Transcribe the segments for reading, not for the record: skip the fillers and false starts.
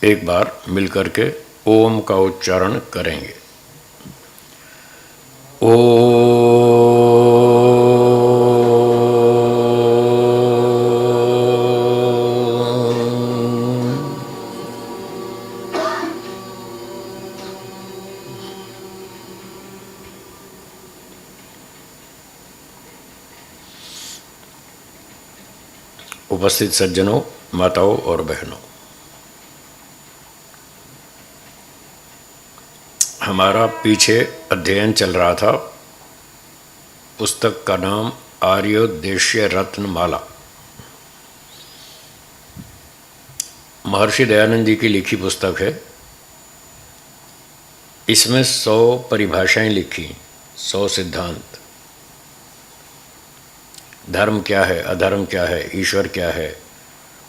एक बार मिलकर के ओम का उच्चारण करेंगे। उपस्थित सज्जनों, माताओं और बहनों, हमारा पीछे अध्ययन चल रहा था। पुस्तक का नाम आर्योदेश्य रत्नमाला, महर्षि दयानंद जी की लिखी पुस्तक है। इसमें 100 परिभाषाएं लिखी, 100 सिद्धांत। धर्म क्या है, अधर्म क्या है, ईश्वर क्या है,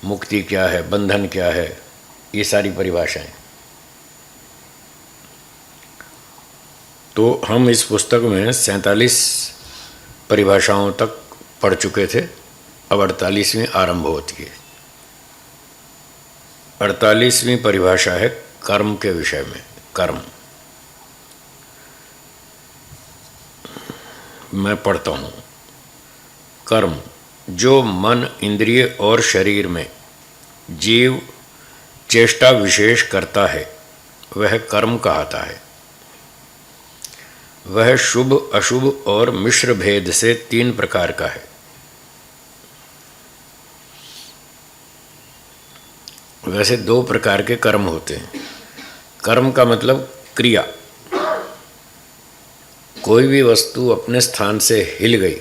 मुक्ति क्या है, बंधन क्या है, ये सारी परिभाषाएं। तो हम इस पुस्तक में 47 परिभाषाओं तक पढ़ चुके थे। अब 48वीं आरंभ होती है। 48वीं परिभाषा है कर्म के विषय में। कर्म, मैं पढ़ता हूँ। कर्म, जो मन, इंद्रिय और शरीर में जीव चेष्टा विशेष करता है वह कर्म कहलाता है। वह शुभ, अशुभ और मिश्र भेद से 3 प्रकार का है। वैसे 2 प्रकार के कर्म होते हैं। कर्म का मतलब क्रिया। कोई भी वस्तु अपने स्थान से हिल गई,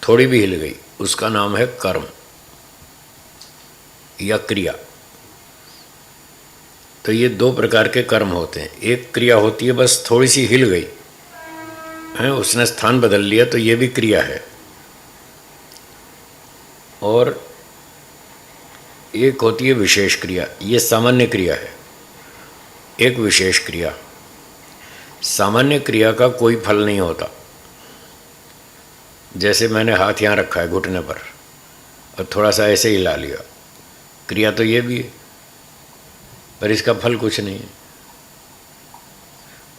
थोड़ी भी हिल गई, उसका नाम है कर्म या क्रिया। तो ये 2 प्रकार के कर्म होते हैं। एक क्रिया होती है बस थोड़ी सी हिल गई है, उसने स्थान बदल लिया, तो ये भी क्रिया है। और एक होती है विशेष क्रिया, ये सामान्य क्रिया है। एक विशेष क्रिया, सामान्य क्रिया का कोई फल नहीं होता। जैसे मैंने हाथ यहाँ रखा है घुटने पर और थोड़ा सा ऐसे हिला लिया, क्रिया तो ये भी है, पर इसका फल कुछ नहीं है।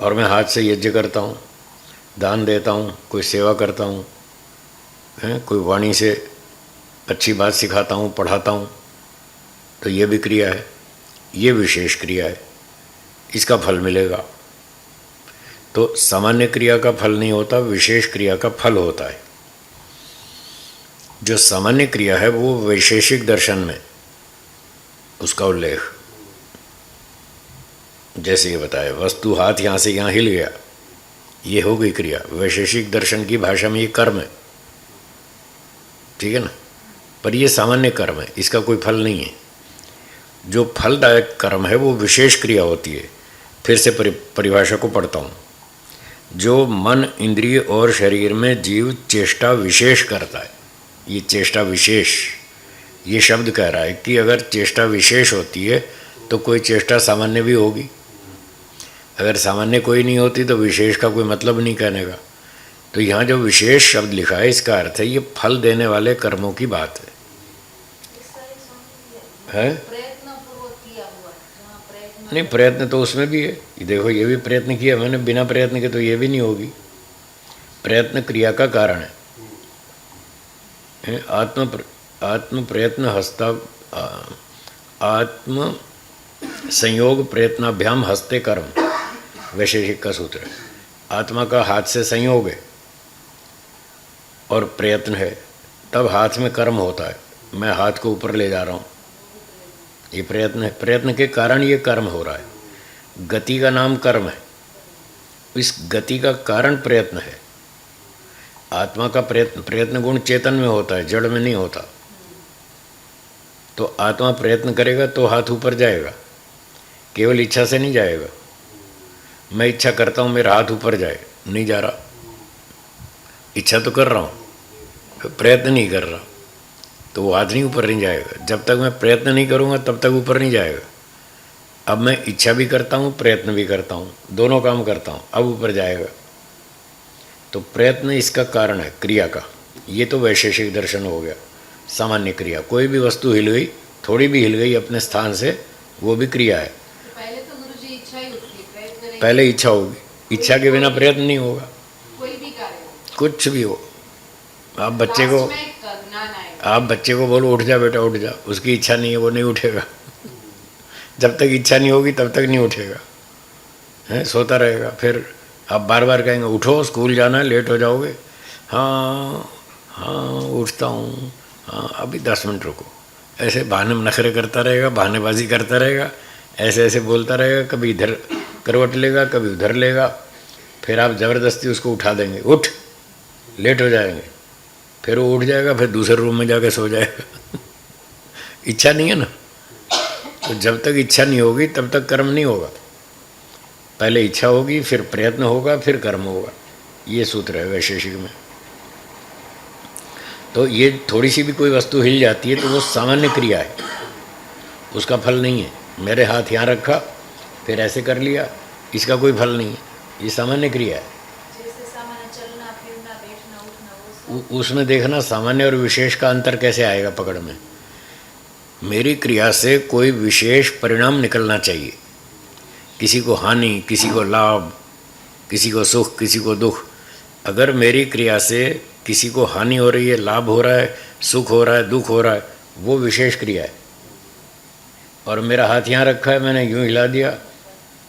और मैं हाथ से यज्ञ करता हूँ, दान देता हूँ, कोई सेवा करता हूँ, कोई वाणी से अच्छी बात सिखाता हूँ, पढ़ाता हूँ, तो ये भी क्रिया है। ये विशेष क्रिया है, इसका फल मिलेगा। तो सामान्य क्रिया का फल नहीं होता, विशेष क्रिया का फल होता है। जो सामान्य क्रिया है वो वैशेषिक दर्शन में उसका उल्लेख, जैसे ये बताया, वस्तु हाथ यहाँ से यहाँ हिल गया, ये हो गई क्रिया। वैशेषिक दर्शन की भाषा में ये कर्म है, ठीक है ना। पर ये सामान्य कर्म है, इसका कोई फल नहीं है। जो फलदायक कर्म है वो विशेष क्रिया होती है। फिर से परिभाषा को पढ़ता हूँ। जो मन, इंद्रिय और शरीर में जीव चेष्टा विशेष करता है, ये चेष्टा विशेष, ये शब्द कह रहा है कि अगर चेष्टा विशेष होती है तो कोई चेष्टा सामान्य भी होगी। अगर सामान्य कोई नहीं होती तो विशेष का कोई मतलब नहीं कहने का। तो यहाँ जो विशेष शब्द लिखा है इसका अर्थ है ये फल देने वाले कर्मों की बात है? नहीं, प्रयत्न तो उसमें भी है। ये देखो, ये भी प्रयत्न किया मैंने, बिना प्रयत्न के तो ये भी नहीं होगी। प्रयत्न क्रिया का कारण है। आत्म प्रयत्न हस्ता, आत्म संयोग प्रयत्नाभ्याम हस्ते कर्म, वैशेषिक का सूत्र है। आत्मा का हाथ से संयोग है और प्रयत्न है, तब हाथ में कर्म होता है। मैं हाथ को ऊपर ले जा रहा हूँ, ये प्रयत्न है। प्रयत्न के कारण ये कर्म हो रहा है। गति का नाम कर्म है, इस गति का कारण प्रयत्न है। आत्मा का प्रयत्न गुण चेतन में होता है, जड़ में नहीं होता। तो आत्मा प्रयत्न करेगा तो हाथ ऊपर जाएगा, केवल इच्छा से नहीं जाएगा। मैं इच्छा करता हूँ मेरा हाथ ऊपर जाए, नहीं जा रहा। इच्छा तो कर रहा हूँ, प्रयत्न नहीं कर रहा, तो वो हाथ नहीं ऊपर नहीं जाएगा। जब तक मैं प्रयत्न नहीं करूँगा तब तक ऊपर नहीं जाएगा। अब मैं इच्छा भी करता हूँ, प्रयत्न भी करता हूँ, दोनों काम करता हूँ, अब ऊपर जाएगा। तो प्रयत्न इसका कारण है, क्रिया का। ये तो वैशेषिक दर्शन हो गया। सामान्य क्रिया, कोई भी वस्तु हिल गई, थोड़ी भी हिल गई अपने स्थान से, वो भी क्रिया है। पहले तो गुरुजी इच्छा ही होती है, प्रयत्न करेंगे। पहले इच्छा होगी, इच्छा के बिना प्रयत्न नहीं होगा। कोई भी कार्य कुछ भी हो, आप बच्चे को बोलो उठ जा बेटा उठ जा, उसकी इच्छा नहीं है वो नहीं उठेगा। जब तक इच्छा नहीं होगी तब तक नहीं उठेगा, है सोता रहेगा। फिर आप बार बार कहेंगे उठो स्कूल जाना है लेट हो जाओगे, हाँ हाँ उठता हूँ, हाँ अभी 10 मिनट रुको, ऐसे बहाने में नखरे करता रहेगा, बहानेबाजी करता रहेगा, ऐसे ऐसे बोलता रहेगा, कभी इधर करवट लेगा कभी उधर लेगा। फिर आप ज़बरदस्ती उसको उठा देंगे, उठ लेट हो जाएंगे, फिर वो उठ जाएगा, फिर दूसरे रूम में जाकर सो जाएगा। इच्छा नहीं है ना, तो जब तक इच्छा नहीं होगी तब तक कर्म नहीं होगा। पहले इच्छा होगी, फिर प्रयत्न होगा, फिर कर्म होगा। ये सूत्र है वैशेषिक में। तो ये थोड़ी सी भी कोई वस्तु हिल जाती है तो वो सामान्य क्रिया है, उसका फल नहीं है। मेरे हाथ यहाँ रखा फिर ऐसे कर लिया, इसका कोई फल नहीं है, ये सामान्य क्रिया है। जैसे सामान्य चलना फिरना बैठना उठना, वो उसमें देखना सामान्य और विशेष का अंतर कैसे आएगा पकड़ में। मेरी क्रिया से कोई विशेष परिणाम निकलना चाहिए, किसी को हानि, किसी को लाभ, किसी को सुख, किसी को दुख। अगर मेरी क्रिया से किसी को हानि हो रही है, लाभ हो रहा है, सुख हो रहा है, दुख हो रहा है, वो विशेष क्रिया है। और मेरा हाथ यहाँ रखा है, मैंने यूँ हिला दिया,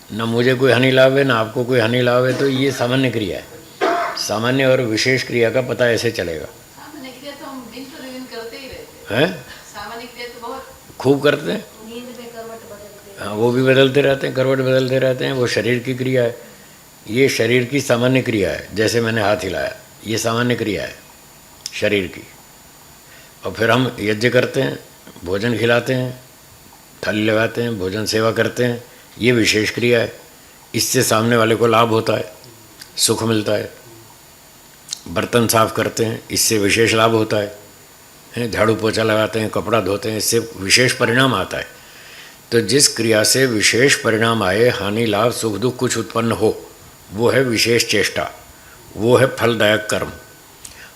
ना मुझे कोई हानि लाभ है ना आपको कोई हानि लाभ है, तो ये सामान्य क्रिया है। सामान्य और विशेष क्रिया का पता ऐसे चलेगा। सामान्य क्रिया तो हम दिन तो दिन करते ही रहते हैं, सामान्य क्रिया तो बहुत खूब करते हैं। नींद में करवट बदलते हैं, हाँ वो भी बदलते रहते हैं, करवट बदलते रहते हैं, वो शरीर की क्रिया है। ये शरीर की सामान्य क्रिया है, जैसे मैंने हाथ हिलाया ये सामान्य क्रिया है शरीर की। और फिर हम यज्ञ करते हैं, भोजन खिलाते हैं, थाली लगाते हैं, भोजन सेवा करते हैं, ये विशेष क्रिया है। इससे सामने वाले को लाभ होता है, सुख मिलता है। बर्तन साफ करते हैं, इससे विशेष लाभ होता है। झाड़ू पोछा लगाते हैं, कपड़ा धोते हैं, इससे विशेष परिणाम आता है। तो जिस क्रिया से विशेष परिणाम आए, हानि लाभ सुख दुख कुछ उत्पन्न हो, वो है विशेष चेष्टा, वो है फलदायक कर्म।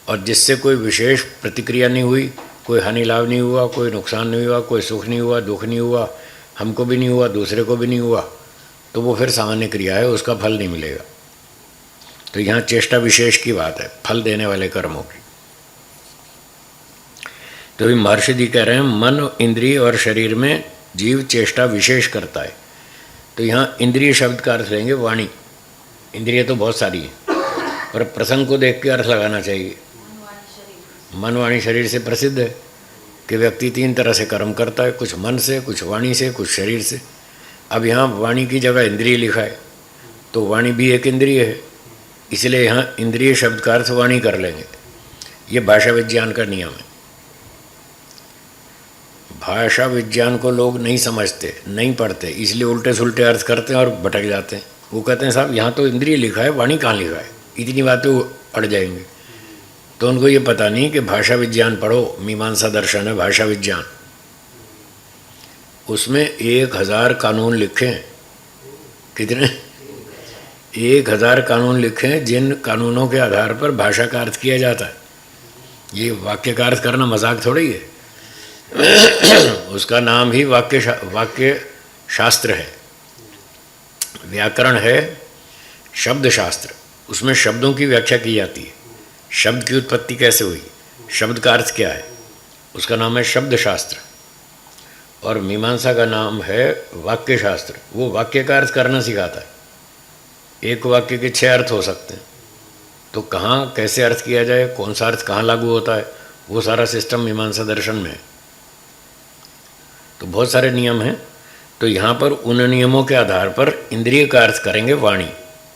और जिससे कोई विशेष प्रतिक्रिया नहीं हुई, कोई हानि लाभ नहीं हुआ, कोई नुकसान नहीं हुआ, कोई सुख नहीं हुआ, दुख नहीं हुआ, हमको भी नहीं हुआ, दूसरे को भी नहीं हुआ, तो वो फिर सामान्य क्रिया है, उसका फल नहीं मिलेगा। तो यहाँ चेष्टा विशेष की बात है, फल देने वाले कर्मों की। तो अभी महर्षि जी कह रहे हैं मन इंद्रिय और शरीर में जीव चेष्टा विशेष करता है। तो यहाँ इंद्रिय शब्द का अर्थ लेंगे वाणी। इंद्रिय तो बहुत सारी है, पर प्रसंग को देख के अर्थ लगाना चाहिए। मन वाणी शरीर से प्रसिद्ध है कि व्यक्ति 3 तरह से कर्म करता है, कुछ मन से, कुछ वाणी से, कुछ शरीर से। अब यहाँ वाणी की जगह इंद्रिय लिखा है, तो वाणी भी एक इंद्रिय है, इसलिए यहाँ इंद्रिय शब्द का अर्थ वाणी कर लेंगे। ये भाषा विज्ञान का नियम है। भाषा विज्ञान को लोग नहीं समझते, नहीं पढ़ते, इसलिए उल्टे सुल्टे अर्थ करते हैं और भटक जाते हैं। वो कहते हैं साहब यहाँ तो इंद्रिय लिखा है, वाणी कहाँ लिखा है, इतनी बातें अड़ जाएंगी। तो उनको ये पता नहीं कि भाषा विज्ञान पढ़ो, मीमांसा दर्शन है भाषा विज्ञान, उसमें 1000 कानून लिखे हैं। कितने? 1000 कानून लिखे हैं, जिन कानूनों के आधार पर भाषा का अर्थ किया जाता है। ये वाक्य का अर्थ करना मजाक थोड़ी है। उसका नाम ही वाक्य शास्त्र है। व्याकरण है शब्द शास्त्र, उसमें शब्दों की व्याख्या की जाती है। शब्द की उत्पत्ति कैसे हुई, शब्द का अर्थ क्या है, उसका नाम है शब्द शास्त्र। और मीमांसा का नाम है वाक्य शास्त्र, वो वाक्य का अर्थ करना सिखाता है। एक वाक्य के 6 अर्थ हो सकते हैं, तो कहाँ कैसे अर्थ किया जाए, कौन सा अर्थ कहाँ लागू होता है, वो सारा सिस्टम मीमांसा दर्शन में है। तो बहुत सारे नियम हैं। तो यहाँ पर उन नियमों के आधार पर इंद्रिय का अर्थ करेंगे वाणी,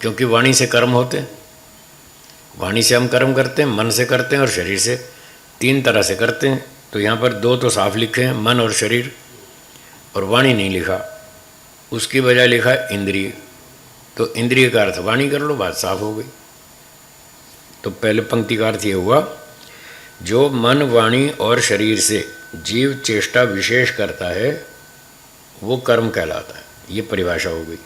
क्योंकि वाणी से कर्म होते हैं। वाणी से हम कर्म करते हैं, मन से करते हैं और शरीर से, 3 तरह से करते हैं। तो यहाँ पर 2 तो साफ लिखे हैं, मन और शरीर, और वाणी नहीं लिखा, उसकी बजाय लिखा है इंद्रिय। तो इंद्रिय का अर्थ वाणी कर लो, बात साफ हो गई। तो पहले पंक्ति का अर्थ ये हुआ, जो मन वाणी और शरीर से जीव चेष्टा विशेष करता है वो कर्म कहलाता है। ये परिभाषा हो गई।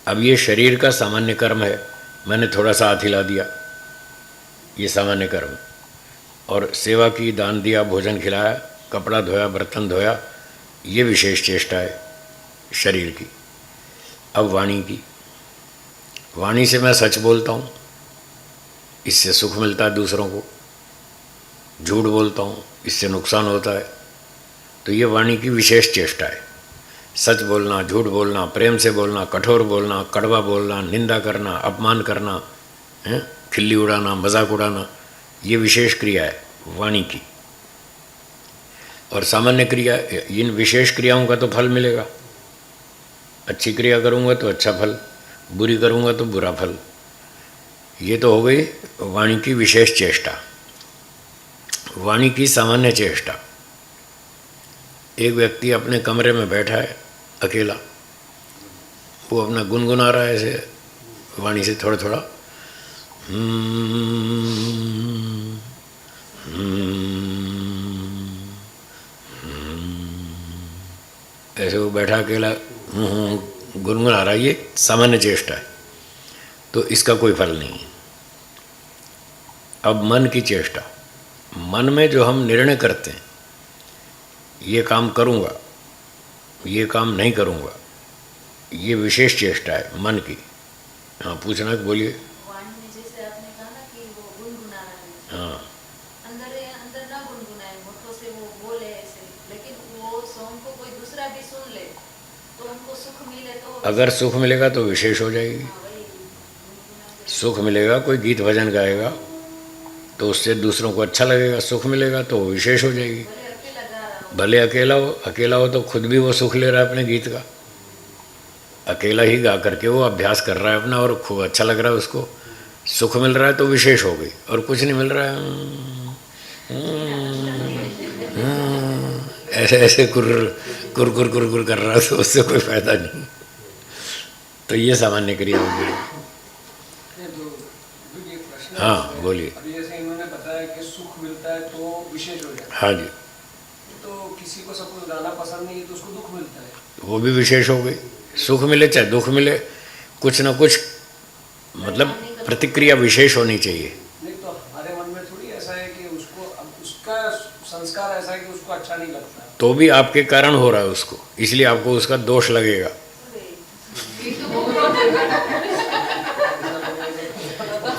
अब ये शरीर का सामान्य कर्म है, मैंने थोड़ा सा हाथ हिला दिया, ये सामान्य कर्म। और सेवा की, दान दिया, भोजन खिलाया, कपड़ा धोया, बर्तन धोया, ये विशेष चेष्टा है शरीर की। अब वाणी की, वाणी से मैं सच बोलता हूँ, इससे सुख मिलता है दूसरों को। झूठ बोलता हूँ, इससे नुकसान होता है। तो ये वाणी की विशेष चेष्टा है। सच बोलना, झूठ बोलना, प्रेम से बोलना, कठोर बोलना, कड़वा बोलना, निंदा करना, अपमान करना, खिल्ली उड़ाना, मजाक उड़ाना, ये विशेष क्रिया है वाणी की। और सामान्य क्रिया, इन विशेष क्रियाओं का तो फल मिलेगा। अच्छी क्रिया करूँगा तो अच्छा फल, बुरी करूँगा तो बुरा फल। ये तो हो गई वाणी की विशेष चेष्टा। वाणी की सामान्य चेष्टा, एक व्यक्ति अपने कमरे में बैठा है अकेला, वो अपना गुनगुना रहा है ऐसे वाणी से थोड़ा थोड़ा, ऐसे वो बैठा अकेला गुनगुना रहा है। ये सामान्य चेष्टा है, तो इसका कोई फल नहीं। अब मन की चेष्टा, मन में जो हम निर्णय करते हैं, ये काम करूँगा, ये काम नहीं करूँगा, ये विशेष चेष्टा है मन की। हाँ, पूछना है, बोलिए। वाणी में जैसे आपने कहा ना कि वो गुनगुना रहा है, हाँ, अंदर ना गुनगुनाए, होठों से वो बोले ऐसे, लेकिन वो सॉन्ग को कोई दूसरा भी सुन ले तो उनको सुख मिले तो अगर सुख मिलेगा तो विशेष हो जाएगी। हाँ, वही गुनगुना सुख मिलेगा, कोई गीत भजन गाएगा तो उससे दूसरों को अच्छा लगेगा, सुख मिलेगा तो वो विशेष हो जाएगी। भले अकेला गा रहा हो, भले अकेला हो तो खुद भी वो सुख ले रहा है अपने गीत का। अकेला ही गा करके वो अभ्यास कर रहा है अपना, और खूब अच्छा लग रहा है उसको, सुख मिल रहा है तो विशेष हो गई। और कुछ नहीं मिल रहा है, ऐसे ऐसे कुर कुर कुर कुर कुर कर रहा है, तो उससे कोई फायदा नहीं। तो ये सामान्य क्रिया होगी। हाँ, बोलिए। अभी जैसे इन्होंने बताया कि सुख मिलता है तो विशेष हो जाता है। हाँ जी, तो किसी को सपोज गाना पसंद नहीं है तो उसको दुख मिलता है, वो भी विशेष हो गई। सुख मिले चाहे दुख मिले, कुछ ना कुछ मतलब प्रतिक्रिया विशेष होनी चाहिए। नहीं तो हमारे मन में थोड़ी ऐसा है कि उसको, अब उसका संस्कार ऐसा है कि उसको अच्छा नहीं लगता है। तो भी आपके कारण हो रहा है उसको, इसलिए आपको उसका दोष लगेगा।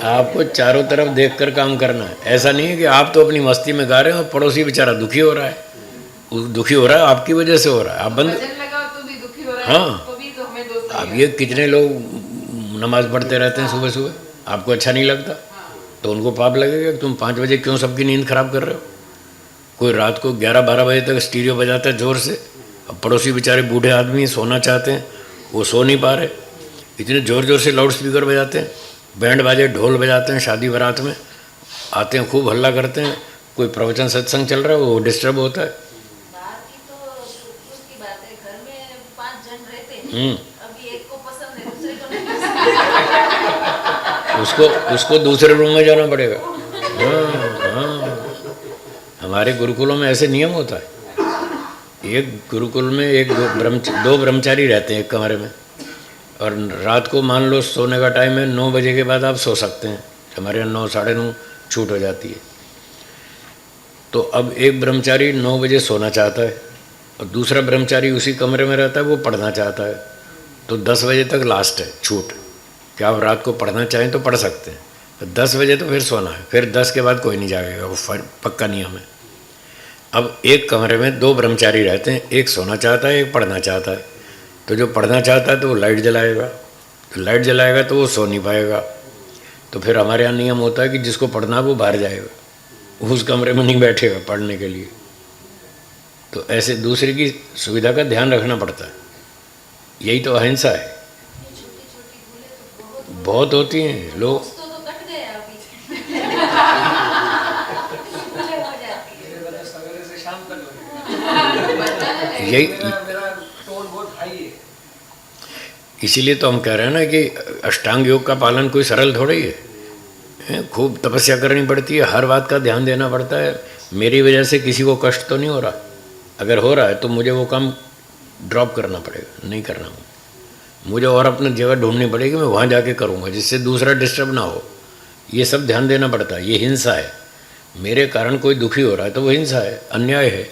आपको चारों तरफ देखकर काम करना है। ऐसा नहीं है कि आप तो अपनी मस्ती में गा रहे हो और पड़ोसी बेचारा दुखी हो रहा है। दुखी हो रहा है आपकी वजह से हो रहा है, आप बंद। भजन लगाओ तो भी दुखी हो रहा है, हाँ, तो भी तो हमें दोष अब ये कितने लोग नमाज पढ़ते रहते हैं सुबह सुबह, आपको अच्छा नहीं लगता तो उनको पाप लगेगा कि तुम 5 बजे क्यों सबकी नींद खराब कर रहे हो। कोई रात को 11-12 बजे तक स्टीरियो बजाता है ज़ोर से, अब पड़ोसी बेचारे बूढ़े आदमी सोना चाहते हैं, वो सो नहीं पा रहे, इतने ज़ोर ज़ोर से लाउड स्पीकर बजाते हैं, बैंड बाजे ढोल बजाते हैं, शादी बारात में आते हैं, खूब हल्ला करते हैं। कोई प्रवचन सत्संग चल रहा है, वो डिस्टर्ब होता है। बाहर की तो उसकी बात है, घर में 5 जन रहते हैं, अभी एक को पसंद है दूसरे को नहीं पसंद, उसको दूसरे रूम में जाना पड़ेगा। हाँ हाँ, हमारे गुरुकुलों में ऐसे नियम होता है। एक गुरुकुल में दो ब्रह्मचारी रहते हैं एक कमरे में, और रात को मान लो सोने का टाइम है, 9 बजे के बाद आप सो सकते हैं। हमारे यहाँ 9 साढ़े 9 छूट हो जाती है। तो अब एक ब्रह्मचारी 9 बजे सोना चाहता है और दूसरा ब्रह्मचारी उसी कमरे में रहता है, वो पढ़ना चाहता है। तो 10 बजे तक लास्ट है छूट, कि आप रात को पढ़ना चाहें तो पढ़ सकते हैं। तो 10 बजे तो फिर सोना है, फिर 10 के बाद कोई नहीं जागेगा, वो पक्का नियम है। अब एक कमरे में 2 ब्रह्मचारी रहते हैं, एक सोना चाहता है, एक पढ़ना चाहता है। तो जो पढ़ना चाहता है तो वो लाइट जलाएगा, तो लाइट जलाएगा तो वो सो नहीं पाएगा। तो फिर हमारे यहाँ नियम होता है कि जिसको पढ़ना है वो बाहर जाएगा, उस कमरे में नहीं बैठेगा पढ़ने के लिए। तो ऐसे दूसरे की सुविधा का ध्यान रखना पड़ता है। यही तो अहिंसा है। छोटी छोटी भूलें तो बहुत होती हैं लोग। तो कट गया अभी भूलें हो जाती है। मेरे मतलब सवेरे से शाम तक हो यही मेरा टोन बहुत हाई है। इसीलिए तो हम कह रहे हैं ना कि अष्टांग योग का पालन कोई सरल थोड़ा ही है। खूब तपस्या करनी पड़ती है, हर बात का ध्यान देना पड़ता है। मेरी वजह से किसी को कष्ट तो नहीं हो रहा, अगर हो रहा है तो मुझे वो काम ड्रॉप करना पड़ेगा, नहीं करना मुझे, और अपनी जगह ढूंढनी पड़ेगी, मैं वहाँ जाके करूँगा जिससे दूसरा डिस्टर्ब ना हो। ये सब ध्यान देना पड़ता है। ये हिंसा है, मेरे कारण कोई दुखी हो रहा है तो वो हिंसा है, अन्याय है।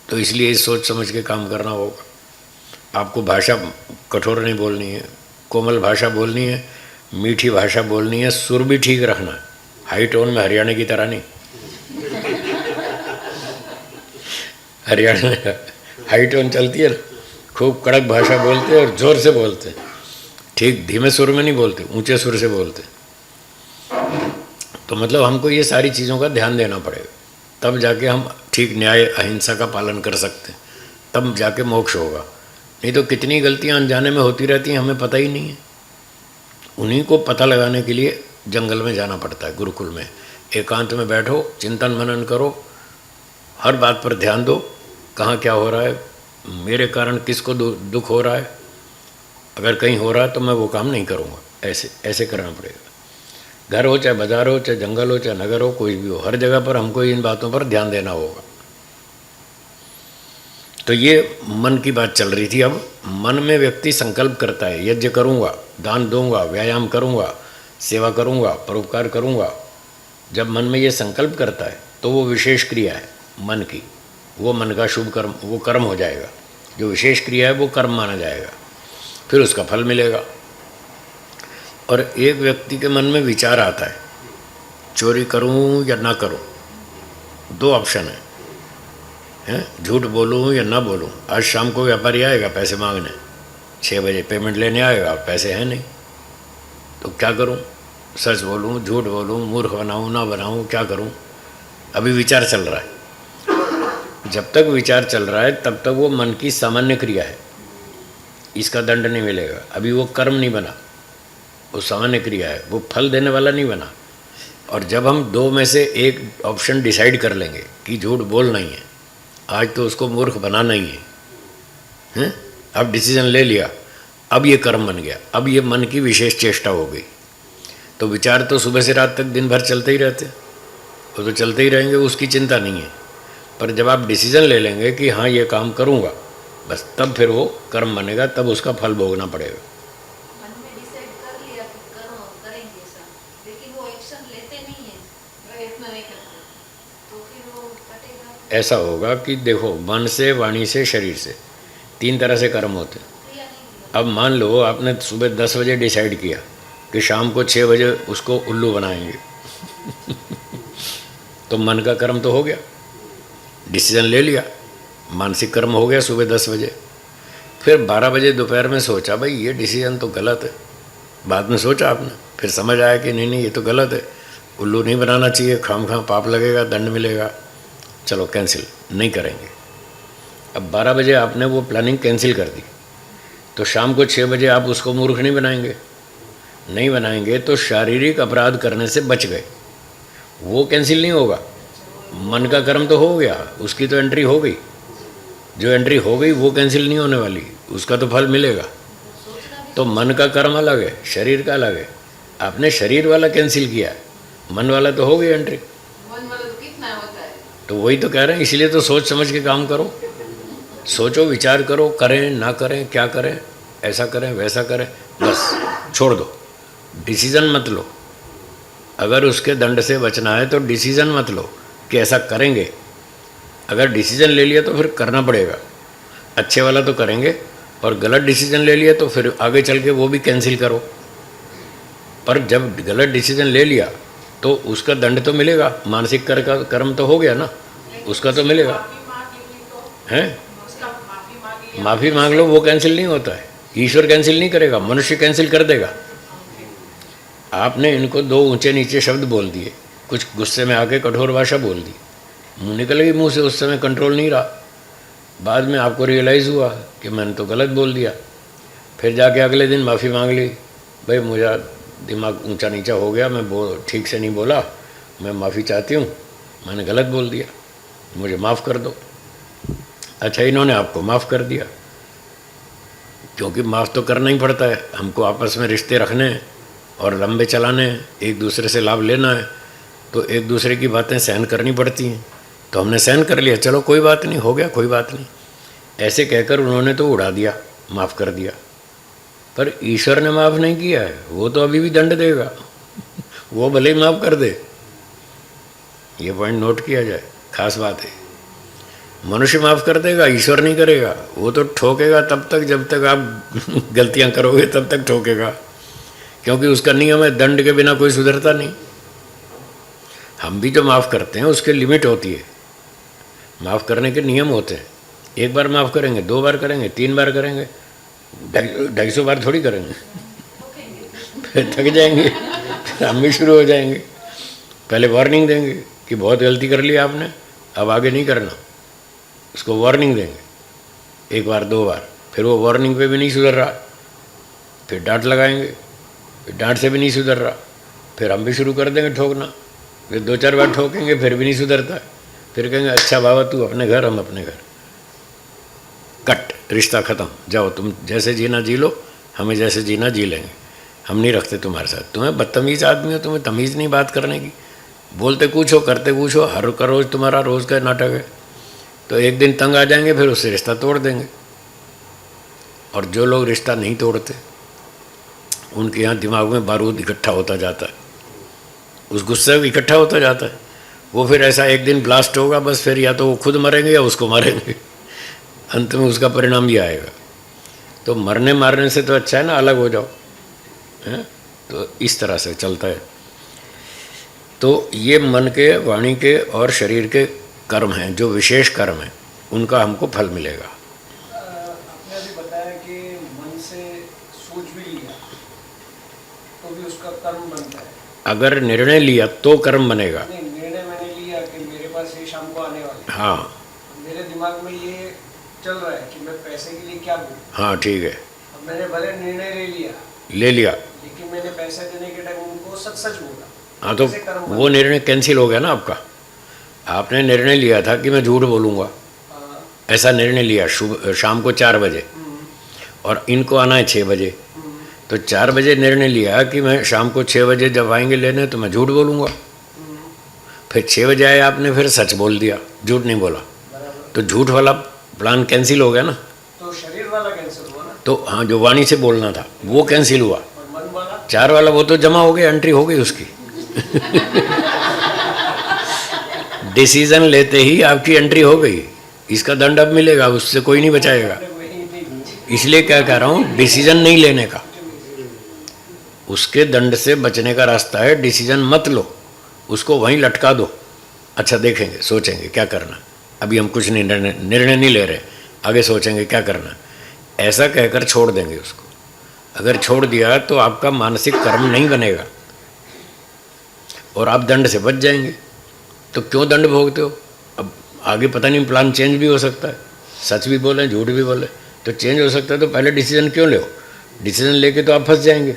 तो इसलिए सोच समझ के काम करना होगा। आपको भाषा कठोर नहीं बोलनी है, कोमल भाषा बोलनी है, मीठी भाषा बोलनी है, सुर भी ठीक रखना है, हाई टोन में हरियाणा की तरह नहीं। हरियाणा में हाई टोन चलती है ना, खूब कड़क भाषा बोलते हैं और जोर से बोलते हैं, ठीक धीमे सुर में नहीं बोलते, ऊंचे सुर से बोलते। तो मतलब हमको ये सारी चीज़ों का ध्यान देना पड़ेगा, तब जाके हम ठीक न्याय अहिंसा का पालन कर सकते हैं, तब जाके मोक्ष होगा। नहीं तो कितनी गलतियां अनजाने में होती रहती हैं, हमें पता ही नहीं है। उन्हीं को पता लगाने के लिए जंगल में जाना पड़ता है, गुरुकुल में एकांत में बैठो, चिंतन मनन करो, हर बात पर ध्यान दो, कहाँ क्या हो रहा है, मेरे कारण किसको दुख हो रहा है, अगर कहीं हो रहा है तो मैं वो काम नहीं करूँगा। ऐसे ऐसे करना पड़ेगा। घर हो चाहे बाजार हो, चाहे जंगल हो, चाहे नगर हो, कोई भी हो, हर जगह पर हमको इन बातों पर ध्यान देना होगा। तो ये मन की बात चल रही थी। अब मन में व्यक्ति संकल्प करता है, यज्ञ करूँगा, दान दूंगा, व्यायाम करूँगा, सेवा करूँगा, परोपकार करूँगा। जब मन में ये संकल्प करता है तो वो विशेष क्रिया है मन की, वो मन का शुभ कर्म, वो कर्म हो जाएगा। जो विशेष क्रिया है वो कर्म माना जाएगा, फिर उसका फल मिलेगा। और एक व्यक्ति के मन में विचार आता है, चोरी करूं या ना करूं, दो ऑप्शन है, झूठ बोलूं या ना बोलूं। आज शाम को व्यापारी आएगा पैसे मांगने, 6 बजे पेमेंट लेने आएगा, पैसे हैं नहीं, तो क्या करूं, सच बोलूं, झूठ बोलूं, मूर्ख बनाऊं, ना बनाऊं, क्या करूं। अभी विचार चल रहा है। जब तक विचार चल रहा है तब तक वो मन की सामान्य क्रिया है, इसका दंड नहीं मिलेगा। अभी वो कर्म नहीं बना, वो सामान्य क्रिया है, वो फल देने वाला नहीं बना। और जब हम दो में से एक ऑप्शन डिसाइड कर लेंगे कि झूठ बोलना ही है, आज तो उसको मूर्ख बनाना ही है, अब डिसीजन ले लिया, अब ये कर्म बन गया, अब ये मन की विशेष चेष्टा हो गई। तो विचार तो सुबह से रात तक दिन भर चलते ही रहते, वो तो चलते ही रहेंगे, उसकी चिंता नहीं है। पर जब आप डिसीजन ले लेंगे कि हाँ ये काम करूँगा, बस तब फिर वो कर्म बनेगा, तब उसका फल भोगना पड़ेगा। मन में डिसाइड कर लिया कि करेंगे ऐसा, लेकिन वो एक्शन लेते नहीं है, प्रयत्न नहीं करते, तो फिर वो कटेगा। ऐसा होगा कि देखो, मन से, वाणी से, शरीर से 3 तरह से कर्म होते हैं। क्रिया नहीं की। अब मान लो आपने सुबह 10 बजे डिसाइड किया कि शाम को 6 बजे उसको उल्लू बनाएंगे तो मन का कर्म तो हो गया, डिसीजन ले लिया, मानसिक कर्म हो गया सुबह 10 बजे। फिर 12 बजे दोपहर में सोचा भाई ये डिसीजन तो गलत है, बाद में सोचा आपने, फिर समझ आया कि नहीं ये तो गलत है, उल्लू नहीं बनाना चाहिए, खाम पाप लगेगा, दंड मिलेगा, चलो कैंसिल नहीं करेंगे। अब 12 बजे आपने वो प्लानिंग कैंसिल कर दी, तो शाम को 6 बजे आप उसको मूर्ख नहीं बनाएंगे तो शारीरिक अपराध करने से बच गए, वो कैंसिल नहीं होगा। मन का कर्म तो हो गया, उसकी तो एंट्री हो गई, जो एंट्री हो गई वो कैंसिल नहीं होने वाली, उसका तो फल मिलेगा। तो मन का कर्म अलग है, शरीर का अलग है। आपने शरीर वाला कैंसिल किया, मन वाला तो हो गई एंट्री। मन वाला तो कितना होता है। तो वही तो कह रहे हैं, इसलिए तो सोच समझ के काम करो, सोचो, विचार करो, करें ना करें, क्या करें, ऐसा करें वैसा करें, बस छोड़ दो, डिसीज़न मत लो। अगर उसके दंड से बचना है तो डिसीज़न मत लो कि ऐसा करेंगे। अगर डिसीज़न ले लिया तो फिर करना पड़ेगा, अच्छे वाला तो करेंगे, और गलत डिसीज़न ले लिया तो फिर आगे चल के वो भी कैंसिल करो। पर जब गलत डिसीज़न ले लिया तो उसका दंड तो मिलेगा, मानसिक कर का कर्म तो हो गया ना, उसका तो मिलेगा। हैं माफ़ी मांग लो, वो कैंसिल नहीं होता है, ईश्वर कैंसिल नहीं करेगा, मनुष्य कैंसिल कर देगा। आपने इनको 2 ऊंचे नीचे शब्द बोल दिए, कुछ गुस्से में आके कठोर भाषा बोल दी, मुँह निकल गई मुँह से, उस समय कंट्रोल नहीं रहा, बाद में आपको रियलाइज़ हुआ कि मैंने तो गलत बोल दिया। फिर जाके अगले दिन माफ़ी मांग ली, भाई मुझे दिमाग ऊंचा नीचा हो गया, मैं ठीक से नहीं बोला, मैं माफ़ी चाहती हूँ, मैंने गलत बोल दिया, मुझे माफ़ कर दो। अच्छा, इन्होंने आपको माफ़ कर दिया, क्योंकि माफ़ तो करना ही पड़ता है, हमको आपस में रिश्ते रखने हैं और लंबे चलाने हैं, एक दूसरे से लाभ लेना है, तो एक दूसरे की बातें सहन करनी पड़ती हैं। तो हमने सहन कर लिया, चलो कोई बात नहीं, हो गया, कोई बात नहीं, ऐसे कहकर उन्होंने तो उड़ा दिया, माफ़ कर दिया। पर ईश्वर ने माफ़ नहीं किया है, वो तो अभी भी दंड देगा वो भले ही माफ़ कर दे। ये पॉइंट नोट किया जाए, खास बात है। मनुष्य माफ़ कर देगा, ईश्वर नहीं करेगा। वो तो ठोकेगा तब तक जब तक आप गलतियां करोगे तब तक ठोकेगा, क्योंकि उसका नियम है, दंड के बिना कोई सुधरता नहीं। हम भी जो माफ़ करते हैं उसके लिमिट होती है, माफ़ करने के नियम होते हैं। एक बार माफ़ करेंगे, 2 बार करेंगे, 3 बार करेंगे, 250 बार थोड़ी करेंगे, फिर थक जाएंगे, फिर हम भी शुरू हो जाएंगे। पहले वार्निंग देंगे कि बहुत गलती कर ली आपने, अब आगे नहीं करना, उसको वार्निंग देंगे 1 बार 2 बार, फिर वो वार्निंग पे भी नहीं सुधर रहा, फिर डांट लगाएंगे, फिर डांट से भी नहीं सुधर रहा, फिर हम भी शुरू कर देंगे ठोकना, फिर 2-4 बार ठोकेंगे, फिर भी नहीं सुधरता, फिर कहेंगे अच्छा बाबा तू अपने घर, हम अपने घर, कट, रिश्ता ख़त्म, जाओ तुम जैसे जीना जी लो, हमें जैसे जीना जी लेंगे, हम नहीं रखते तुम्हारे साथ। तुम्हें बदतमीज़ आदमी हो, तुम्हें तमीज़ नहीं बात करने की, बोलते कुछ हो करते कुछ हो, हर का रोज़ तुम्हारा रोज़ का नाटक है, तो एक दिन तंग आ जाएंगे, फिर उससे रिश्ता तोड़ देंगे। और जो लोग रिश्ता नहीं तोड़ते उनके यहाँ दिमाग में बारूद इकट्ठा होता जाता है, उस गुस्से इकट्ठा होता जाता है, वो फिर ऐसा एक दिन ब्लास्ट होगा, बस फिर या तो वो खुद मरेंगे या उसको मारेंगे, अंत में उसका परिणाम भी आएगा। तो मरने मारने से तो अच्छा है ना, अलग हो जाओ, है? तो इस तरह से चलता है। तो ये मन के, वाणी के और शरीर के कर्म हैं, जो विशेष कर्म हैं, उनका हमको फल मिलेगा। आपने अभी बताया कि मन से सोच भी लिया तो भी उसका कर्म बनता है। अगर निर्णय लिया तो कर्म बनेगा। नहीं, निर्णय मैंने लिया कि मेरे पास ये शाम को आने वाले, हाँ, मेरे दिमाग में ये चल रहा है कि मैं पैसे के लिए क्या बोलूं। हाँ ठीक है, अब मैंने भले निर्णय ले लिया, लेकिन मैंने पैसे देने के टाइम उनको सच सच बोला। हाँ तो वो निर्णय कैंसिल हो गया ना आपका। आपने निर्णय लिया था कि मैं झूठ बोलूँगा, ऐसा निर्णय लिया शाम को 4 बजे, और इनको आना है 6 बजे, तो 4 बजे निर्णय लिया कि मैं शाम को 6 बजे जब आएंगे लेने तो मैं झूठ बोलूँगा। फिर 6 बजे आए आपने, फिर सच बोल दिया, झूठ नहीं बोला, तो झूठ वाला प्लान कैंसिल हो गया ना। तो शरीर वाला कैंसिल हुआ ना। तो हाँ, जो वाणी से बोलना था वो कैंसिल हुआ, और मन वाला 4 वाला वो तो जमा हो गया, एंट्री हो गई उसकी। डिसीजन लेते ही आपकी एंट्री हो गई, इसका दंड अब मिलेगा, उससे कोई नहीं बचाएगा। इसलिए क्या कह रहा हूँ, डिसीजन नहीं लेने का, उसके दंड से बचने का रास्ता है। डिसीजन मत लो, उसको वहीं लटका दो, अच्छा देखेंगे, सोचेंगे क्या करना, अभी हम कुछ निर्णय नहीं ले रहे, आगे सोचेंगे क्या करना, ऐसा कहकर छोड़ देंगे उसको। अगर छोड़ दिया तो आपका मानसिक कर्म नहीं बनेगा और आप दंड से बच जाएंगे। तो क्यों दंड भोगते हो? अब आगे पता नहीं, प्लान चेंज भी हो सकता है, सच भी बोले झूठ भी बोले तो चेंज हो सकता है, तो पहले डिसीजन क्यों लो? डिसीजन लेके तो आप फंस जाएंगे,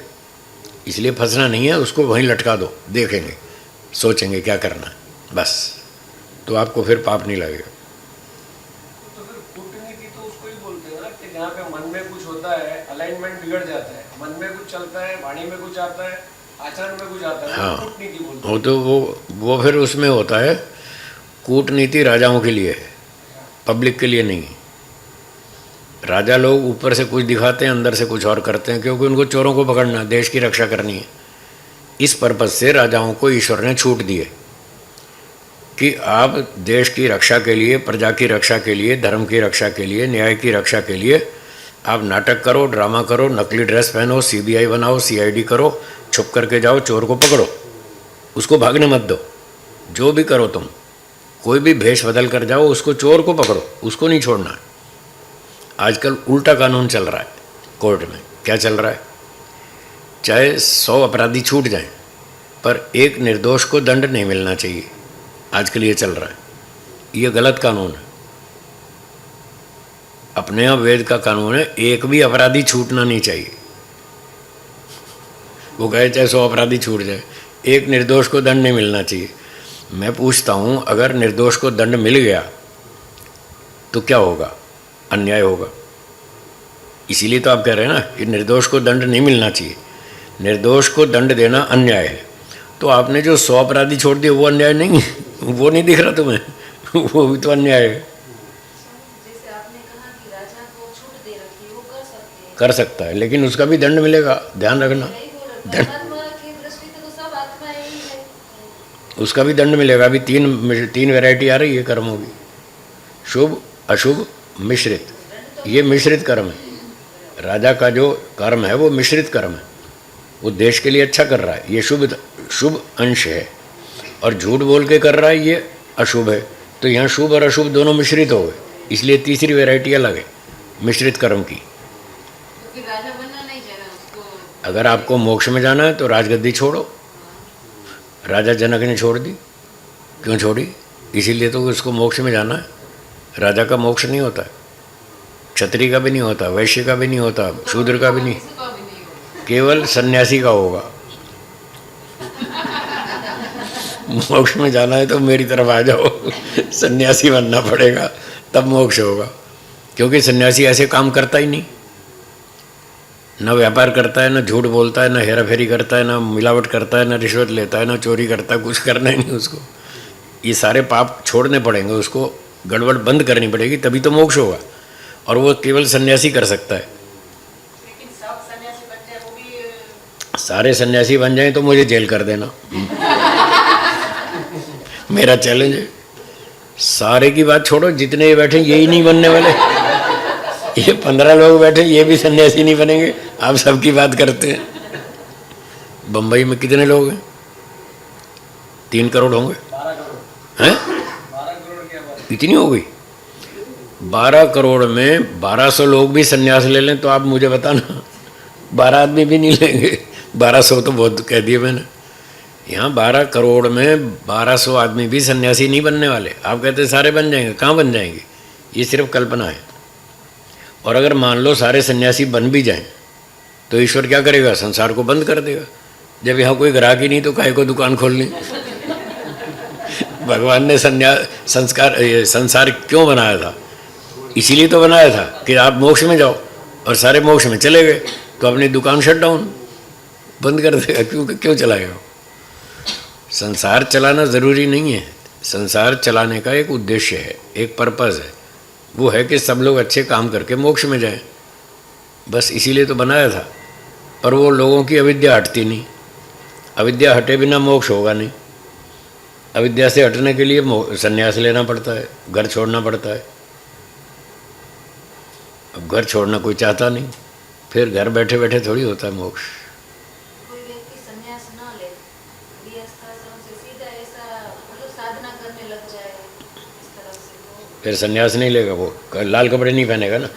इसलिए फंसना नहीं है, उसको वहीं लटका दो, देखेंगे सोचेंगे क्या करना है, बस, तो आपको फिर पाप नहीं लगेगा। तो फिर कूटनीति तो उसको ही बोलते हैं ना कि जहाँ पे मन में कुछ होता है, अलाइनमेंट बिगड़ जाता है, मन में कुछ चलता है, वाणी में कुछ आता है, आचरण में कुछ आता है, हाँ, कूटनीति बोलते वो तो वो फिर उसमें होता है। कूटनीति राजाओं के लिए है, पब्लिक के लिए नहीं। राजा लोग ऊपर से कुछ दिखाते हैं, अंदर से कुछ और करते हैं, क्योंकि उनको चोरों को पकड़ना, देश की रक्षा करनी है। इस पर्पज़ से राजाओं को ईश्वर ने छूट दी है कि आप देश की रक्षा के लिए, प्रजा की रक्षा के लिए, धर्म की रक्षा के लिए, न्याय की रक्षा के लिए आप नाटक करो, ड्रामा करो, नकली ड्रेस पहनो, सीबीआई बनाओ, सीआईडी करो, छुप करके जाओ, चोर को पकड़ो, उसको भागने मत दो, जो भी करो तुम, कोई भी भेष बदल कर जाओ, उसको चोर को पकड़ो, उसको नहीं छोड़ना। आजकल उल्टा कानून चल रहा है कोर्ट में। क्या चल रहा है? चाहे 100 अपराधी छूट जाएं, पर एक निर्दोष को दंड नहीं मिलना चाहिए। आजकल ये चल रहा है, ये गलत कानून है। अपने यहाँ वेद का कानून है, एक भी अपराधी छूटना नहीं चाहिए। वो कहे चाहे 100 अपराधी छूट जाए, एक निर्दोष को दंड नहीं मिलना चाहिए। मैं पूछता हूँ, अगर निर्दोष को दंड मिल गया तो क्या होगा? अन्याय होगा। इसीलिए तो आप कह रहे हैं ना कि निर्दोष को दंड नहीं मिलना चाहिए, निर्दोष को दंड देना अन्याय है। तो आपने जो 100 अपराधी छोड़ दिए वो अन्याय नहीं? वो नहीं दिख रहा तुम्हें? वो भी तो अन्याय है। जैसे आपने कहा कि राजा को छूट दे रखी, वो कर सकते हैं, कर सकता है, लेकिन उसका भी दंड मिलेगा, ध्यान रखना। नहीं बोल रहा, परमात्मा की दृष्टि से तो सब आत्माएं ही है। उसका भी दंड मिलेगा। अभी तीन वैरायटी आ रही है कर्मों की। शुभ अशुभ मिश्रित, ये मिश्रित कर्म है। राजा का जो कर्म है वो मिश्रित कर्म है, वो देश के लिए अच्छा कर रहा है, ये शुभ अंश है। और झूठ बोल के कर रहा है ये अशुभ है। तो यहाँ शुभ और अशुभ दोनों मिश्रित हो गए, इसलिए तीसरी वैरायटी अलग है मिश्रित कर्म की। तो फिर राजा बनना नहीं चाहिए उसको। अगर आपको मोक्ष में जाना है तो राजगद्दी छोड़ो। राजा जनक ने छोड़ दी, क्यों छोड़ी? इसीलिए तो उसको मोक्ष में जाना है। राजा का मोक्ष नहीं होता है, क्षत्रिय का भी नहीं होता, वैश्य का भी नहीं होता, शूद्र का भी नहीं, किसी को भी नहीं होगा। केवल सन्यासी का होगा। मोक्ष में जाना है तो मेरी तरफ आ जाओ, सन्यासी बनना पड़ेगा तब मोक्ष होगा। क्योंकि सन्यासी ऐसे काम करता ही नहीं, न व्यापार करता है, न झूठ बोलता है, न हेरा फेरी करता है, न मिलावट करता है, न रिश्वत लेता है, न चोरी करता है, कुछ करना ही नहीं उसको। ये सारे पाप छोड़ने पड़ेंगे उसको, गड़बड़ बंद करनी पड़ेगी, तभी तो मोक्ष होगा। और वो केवल सन्यासी कर सकता है। लेकिन सब सन्यासी बन जाए वो भी सारे सन्यासी बन जाएं तो मुझे जेल कर देना। मेरा चैलेंज है। सारे की बात छोड़ो, जितने ये बैठे यही नहीं बनने वाले। ये 15 लोग बैठे, ये भी सन्यासी नहीं बनेंगे। आप सबकी बात करते हैं। बम्बई में कितने लोग हैं? 3 करोड़ होंगे 12 करोड़ हैं? 12 करोड़ की आबादी। इतनी हो गई? 12 करोड़ में 1200 लोग भी सन्यास ले लें तो आप मुझे बताना, 12 आदमी भी नहीं लेंगे। 1200 तो बहुत कह दिए मैंने। यहाँ 12 करोड़ में 1200 आदमी भी सन्यासी नहीं बनने वाले। आप कहते सारे बन जाएंगे, कहाँ बन जाएंगे? ये सिर्फ कल्पना है। और अगर मान लो सारे सन्यासी बन भी जाएं तो ईश्वर क्या करेगा? संसार को बंद कर देगा। जब यहाँ कोई ग्राहक ही नहीं तो काहे को दुकान खोलनी? भगवान ने संसार क्यों बनाया था? इसीलिए तो बनाया था कि आप मोक्ष में जाओ, और सारे मोक्ष में चले गए तो अपनी दुकान शट डाउन बंद कर देगा। क्यों चलाएगा? संसार चलाना ज़रूरी नहीं है। संसार चलाने का एक उद्देश्य है, एक पर्पज़ है, वो है कि सब लोग अच्छे काम करके मोक्ष में जाएं। बस इसीलिए तो बनाया था। पर वो लोगों की अविद्या हटती नहीं। अविद्या हटे बिना मोक्ष होगा नहीं। अविद्या से हटने के लिए संन्यास लेना पड़ता है, घर छोड़ना पड़ता है। अब घर छोड़ना कोई चाहता नहीं, फिर घर बैठे बैठे थोड़ी होता है मोक्ष। कोई व्यक्ति संन्यास न ले, गृहस्थ आश्रम से सीधा ऐसा मतलब साधना करने लग जाए इस तरह से, तो फिर संन्यास नहीं लेगा, वो लाल कपड़े नहीं पहनेगा ना,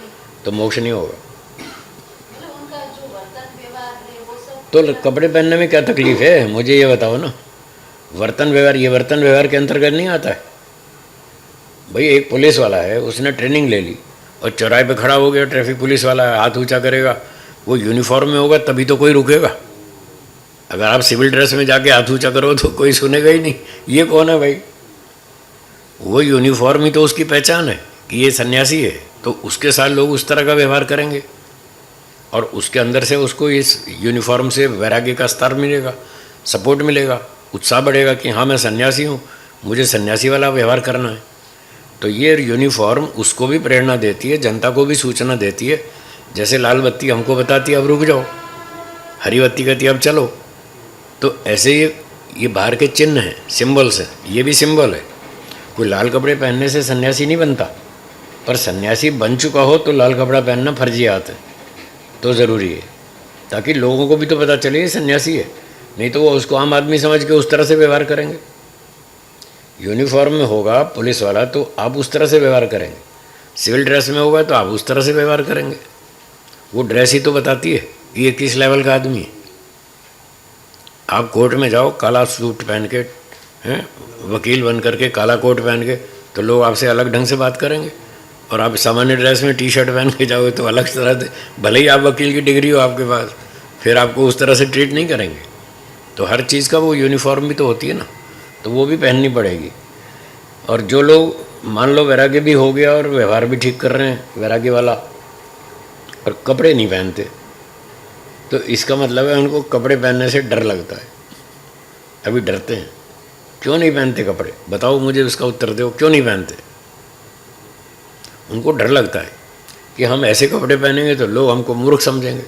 तो मोक्ष नहीं होगा। मतलब उनका जो वर्तन व्यवहार है वो सब तो कपड़े पहनने में क्या तकलीफ है? मुझे ये बताओ ना। वर्तन व्यवहार, ये वर्तन व्यवहार के अंतर्गत नहीं आता है। भाई एक पुलिस वाला है, उसने ट्रेनिंग ले ली और चौराहे पे खड़ा हो गया, ट्रैफिक पुलिस वाला है, हाथ ऊंचा करेगा, वो यूनिफॉर्म में होगा तभी तो कोई रुकेगा। अगर आप सिविल ड्रेस में जाके हाथ ऊंचा करो तो कोई सुनेगा ही नहीं। ये कौन है भाई? वो यूनिफॉर्म ही तो उसकी पहचान है कि ये सन्यासी है, तो उसके साथ लोग उस तरह का व्यवहार करेंगे और उसके अंदर से उसको इस यूनिफॉर्म से वैराग्य का स्तर मिलेगा, सपोर्ट मिलेगा, उत्साह बढ़ेगा कि हाँ मैं सन्यासी हूँ, मुझे सन्यासी वाला व्यवहार करना है। तो ये यूनिफॉर्म उसको भी प्रेरणा देती है, जनता को भी सूचना देती है। जैसे लाल बत्ती हमको बताती है अब रुक जाओ, हरी बत्ती कहती है अब चलो। तो ऐसे ये बाहर के चिन्ह हैं, सिंबल्स हैं, ये भी सिंबल है। कोई लाल कपड़े पहनने से सन्यासी नहीं बनता, पर सन्यासी बन चुका हो तो लाल कपड़ा पहनना फर्जियात है, तो ज़रूरी है, ताकि लोगों को भी तो पता चले ये सन्यासी है। नहीं तो वो उसको आम आदमी समझ के उस तरह से व्यवहार करेंगे। यूनिफॉर्म में होगा पुलिस वाला तो आप उस तरह से व्यवहार करेंगे, सिविल ड्रेस में होगा तो आप उस तरह से व्यवहार करेंगे। वो ड्रेस ही तो बताती है कि ये किस लेवल का आदमी है। आप कोर्ट में जाओ काला सूट पहन के, हैं, वकील बन करके काला कोट पहन के, तो लोग आपसे अलग ढंग से बात करेंगे। और आप सामान्य ड्रेस में टी शर्ट पहन के जाओगे तो अलग तरह से, भले ही आप वकील की डिग्री हो आपके पास, फिर आपको उस तरह से ट्रीट नहीं करेंगे। तो हर चीज़ का वो यूनिफॉर्म भी तो होती है ना, तो वो भी पहननी पड़ेगी। और जो लोग मान लो वैराग्य भी हो गया और व्यवहार भी ठीक कर रहे हैं वैराग्य वाला, और कपड़े नहीं पहनते, तो इसका मतलब है उनको कपड़े पहनने से डर लगता है। अभी डरते हैं। क्यों नहीं पहनते कपड़े? बताओ मुझे, उसका उत्तर दो। क्यों नहीं पहनते? उनको डर लगता है कि हम ऐसे कपड़े पहनेंगे तो लोग हमको मूर्ख समझेंगे,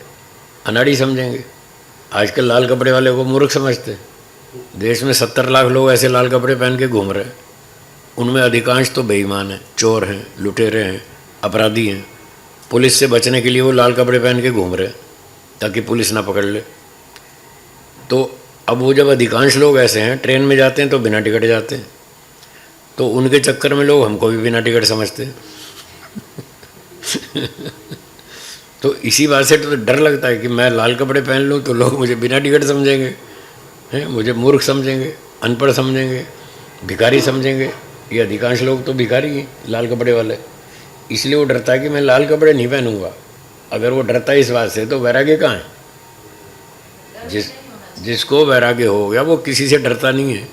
अनाड़ी समझेंगे। आजकल लाल कपड़े वाले को मूर्ख समझते हैं। देश में 70 लाख लोग ऐसे लाल कपड़े पहन के घूम रहे हैं, उनमें अधिकांश तो बेईमान हैं, चोर हैं, लुटेरे हैं, अपराधी हैं। पुलिस से बचने के लिए वो लाल कपड़े पहन के घूम रहे हैं ताकि पुलिस ना पकड़ ले। तो अब वो जब अधिकांश लोग ऐसे हैं, ट्रेन में जाते हैं तो बिना टिकट जाते हैं, तो उनके चक्कर में लोग हमको भी बिना टिकट समझते हैं। तो इसी बात से तो डर लगता है कि मैं लाल कपड़े पहन लूँ तो लोग मुझे बिना टिकट समझेंगे, हैं, मुझे मूर्ख समझेंगे, अनपढ़ समझेंगे, भिखारी समझेंगे। ये अधिकांश लोग तो भिखारी हैं लाल कपड़े वाले, इसलिए वो डरता है कि मैं लाल कपड़े नहीं पहनूंगा। अगर वो डरता है इस बात से तो वैराग्य कहाँ है? जिसको वैराग्य हो गया वो किसी से डरता नहीं है।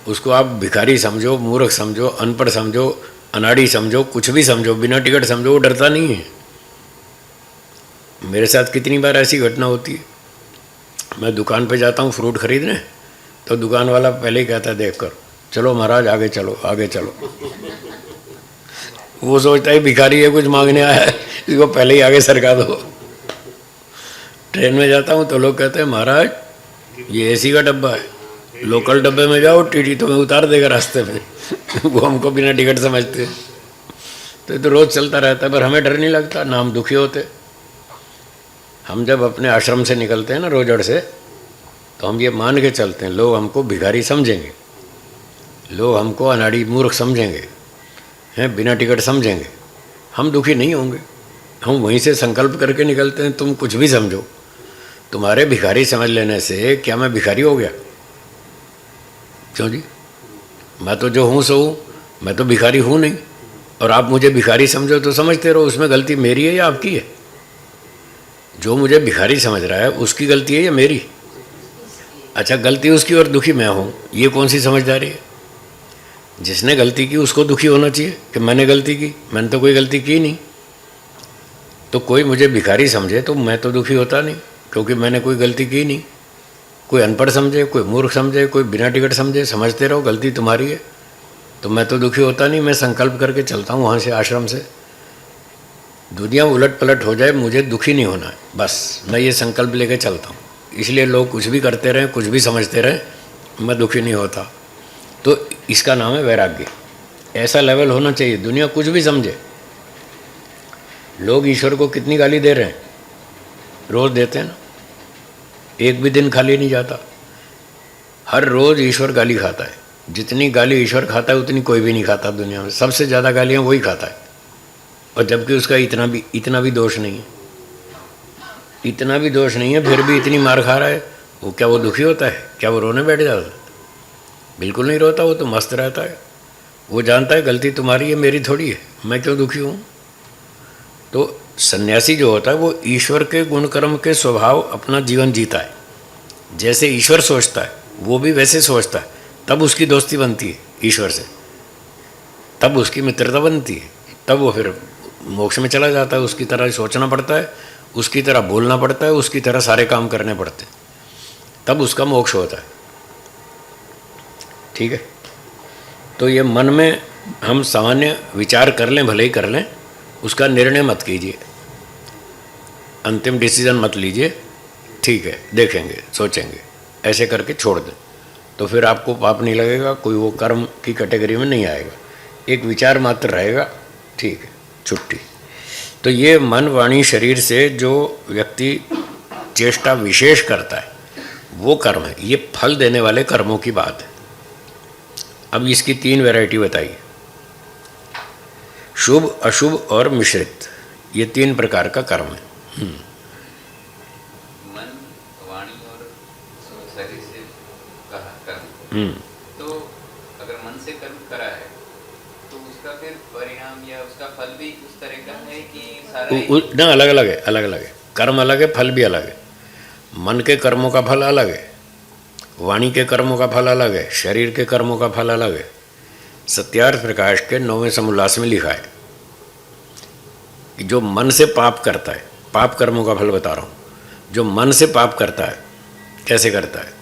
उसको आप भिखारी समझो, मूर्ख समझो, अनपढ़ समझो, अनाड़ी समझो, कुछ भी समझो, बिना टिकट समझो, वो डरता नहीं है। मेरे साथ कितनी बार ऐसी घटना होती है, मैं दुकान पे जाता हूँ फ्रूट खरीदने, तो दुकान वाला पहले ही कहता है देख कर, चलो महाराज आगे चलो, आगे चलो। वो सोचता है भिखारी है, कुछ मांगने आया है, इसको पहले ही आगे सरका दो। ट्रेन में जाता हूँ तो लोग कहते हैं महाराज ये एसी का डब्बा है, लोकल डब्बे में जाओ टीटी तुम्हें उतार देगा रास्ते में। वो हमको बिना टिकट समझते। तो ये तो रोज़ चलता रहता है, पर हमें डर नहीं लगता, ना हम दुखी होते। हम जब अपने आश्रम से निकलते हैं ना रोजड़ से, तो हम ये मान के चलते हैं लोग हमको भिखारी समझेंगे, लोग हमको अनाड़ी मूर्ख समझेंगे, हैं, बिना टिकट समझेंगे, हम दुखी नहीं होंगे। हम वहीं से संकल्प करके निकलते हैं, तुम कुछ भी समझो, तुम्हारे भिखारी समझ लेने से क्या मैं भिखारी हो गया? क्यों जी? मैं तो जो हूँ सो हूँ, मैं तो भिखारी हूँ नहीं। और आप मुझे भिखारी समझो तो समझते रहो, उसमें गलती मेरी है या आपकी है? जो मुझे भिखारी समझ रहा है उसकी गलती है या मेरी? अच्छा, गलती उसकी और दुखी मैं हूँ, ये कौन सी समझदारी है? जिसने गलती की उसको दुखी होना चाहिए कि मैंने गलती की, मैंने तो कोई गलती की नहीं। तो कोई मुझे भिखारी समझे तो मैं तो दुखी होता नहीं, क्योंकि मैंने कोई गलती की नहीं। कोई अनपढ़ समझे, कोई मूर्ख समझे, कोई बिना टिकट समझे, समझते रहो गलती तुम्हारी है, तो मैं तो दुखी होता नहीं। मैं संकल्प करके चलता हूँ वहाँ से, आश्रम से। दुनिया उलट पलट हो जाए, मुझे दुखी नहीं होना है, बस मैं ये संकल्प लेके चलता हूँ। इसलिए लोग कुछ भी करते रहें, कुछ भी समझते रहें, मैं दुखी नहीं होता। तो इसका नाम है वैराग्य। ऐसा लेवल होना चाहिए, दुनिया कुछ भी समझे। लोग ईश्वर को कितनी गाली दे रहे हैं, रोज़ देते हैं ना, एक भी दिन खाली नहीं जाता। हर रोज़ ईश्वर गाली खाता है। जितनी गाली ईश्वर खाता है उतनी कोई भी नहीं खाता दुनिया में। सबसे ज़्यादा गालियाँ वही खाता है, और जबकि उसका इतना भी दोष नहीं है, इतना भी दोष नहीं है, फिर भी इतनी मार खा रहा है। वो क्या वो दुखी होता है? क्या वो रोने बैठ जाता है? बिल्कुल नहीं रोता, वो तो मस्त रहता है। वो जानता है गलती तुम्हारी है, मेरी थोड़ी है, मैं क्यों दुखी हूँ। तो सन्यासी जो होता है वो ईश्वर के गुण कर्म के स्वभाव अपना जीवन जीता है। जैसे ईश्वर सोचता है वो भी वैसे सोचता है, तब उसकी दोस्ती बनती है ईश्वर से, तब उसकी मित्रता बनती है, तब वो फिर मोक्ष में चला जाता है। उसकी तरह सोचना पड़ता है, उसकी तरह बोलना पड़ता है, उसकी तरह सारे काम करने पड़ते हैं, तब उसका मोक्ष होता है। ठीक है? तो ये मन में हम सामान्य विचार कर लें, भले ही कर लें, उसका निर्णय मत कीजिए, अंतिम डिसीजन मत लीजिए। ठीक है, देखेंगे, सोचेंगे, ऐसे करके छोड़ दें, तो फिर आपको पाप नहीं लगेगा, कोई वो कर्म की कैटेगरी में नहीं आएगा, एक विचार मात्र रहेगा। ठीक है, छुट्टी। तो ये मन, वाणी, शरीर से जो व्यक्ति चेष्टा विशेष करता है वो कर्म है। ये फल देने वाले कर्मों की बात है। अब इसकी 3 वैरायटी बताइए, शुभ, अशुभ और मिश्रित। ये 3 प्रकार का कर्म है। मन, वाणी और शरीर से कहा कर्म। तो अगर मन से कर्म करा है तो उसका फिर परिणाम या उसका फल भी उस तरह का है कि सारा ना अलग अलग है, अलग अलग है। कर्म अलग है, फल भी अलग है। मन के कर्मों का फल अलग है, वाणी के कर्मों का फल अलग है, शरीर के कर्मों का फल अलग है। सत्यार्थ प्रकाश के 9वें समोल्लास में लिखा है कि जो मन से पाप करता है, पाप कर्मों का फल बता रहा हूँ, जो मन से पाप करता है कैसे करता है?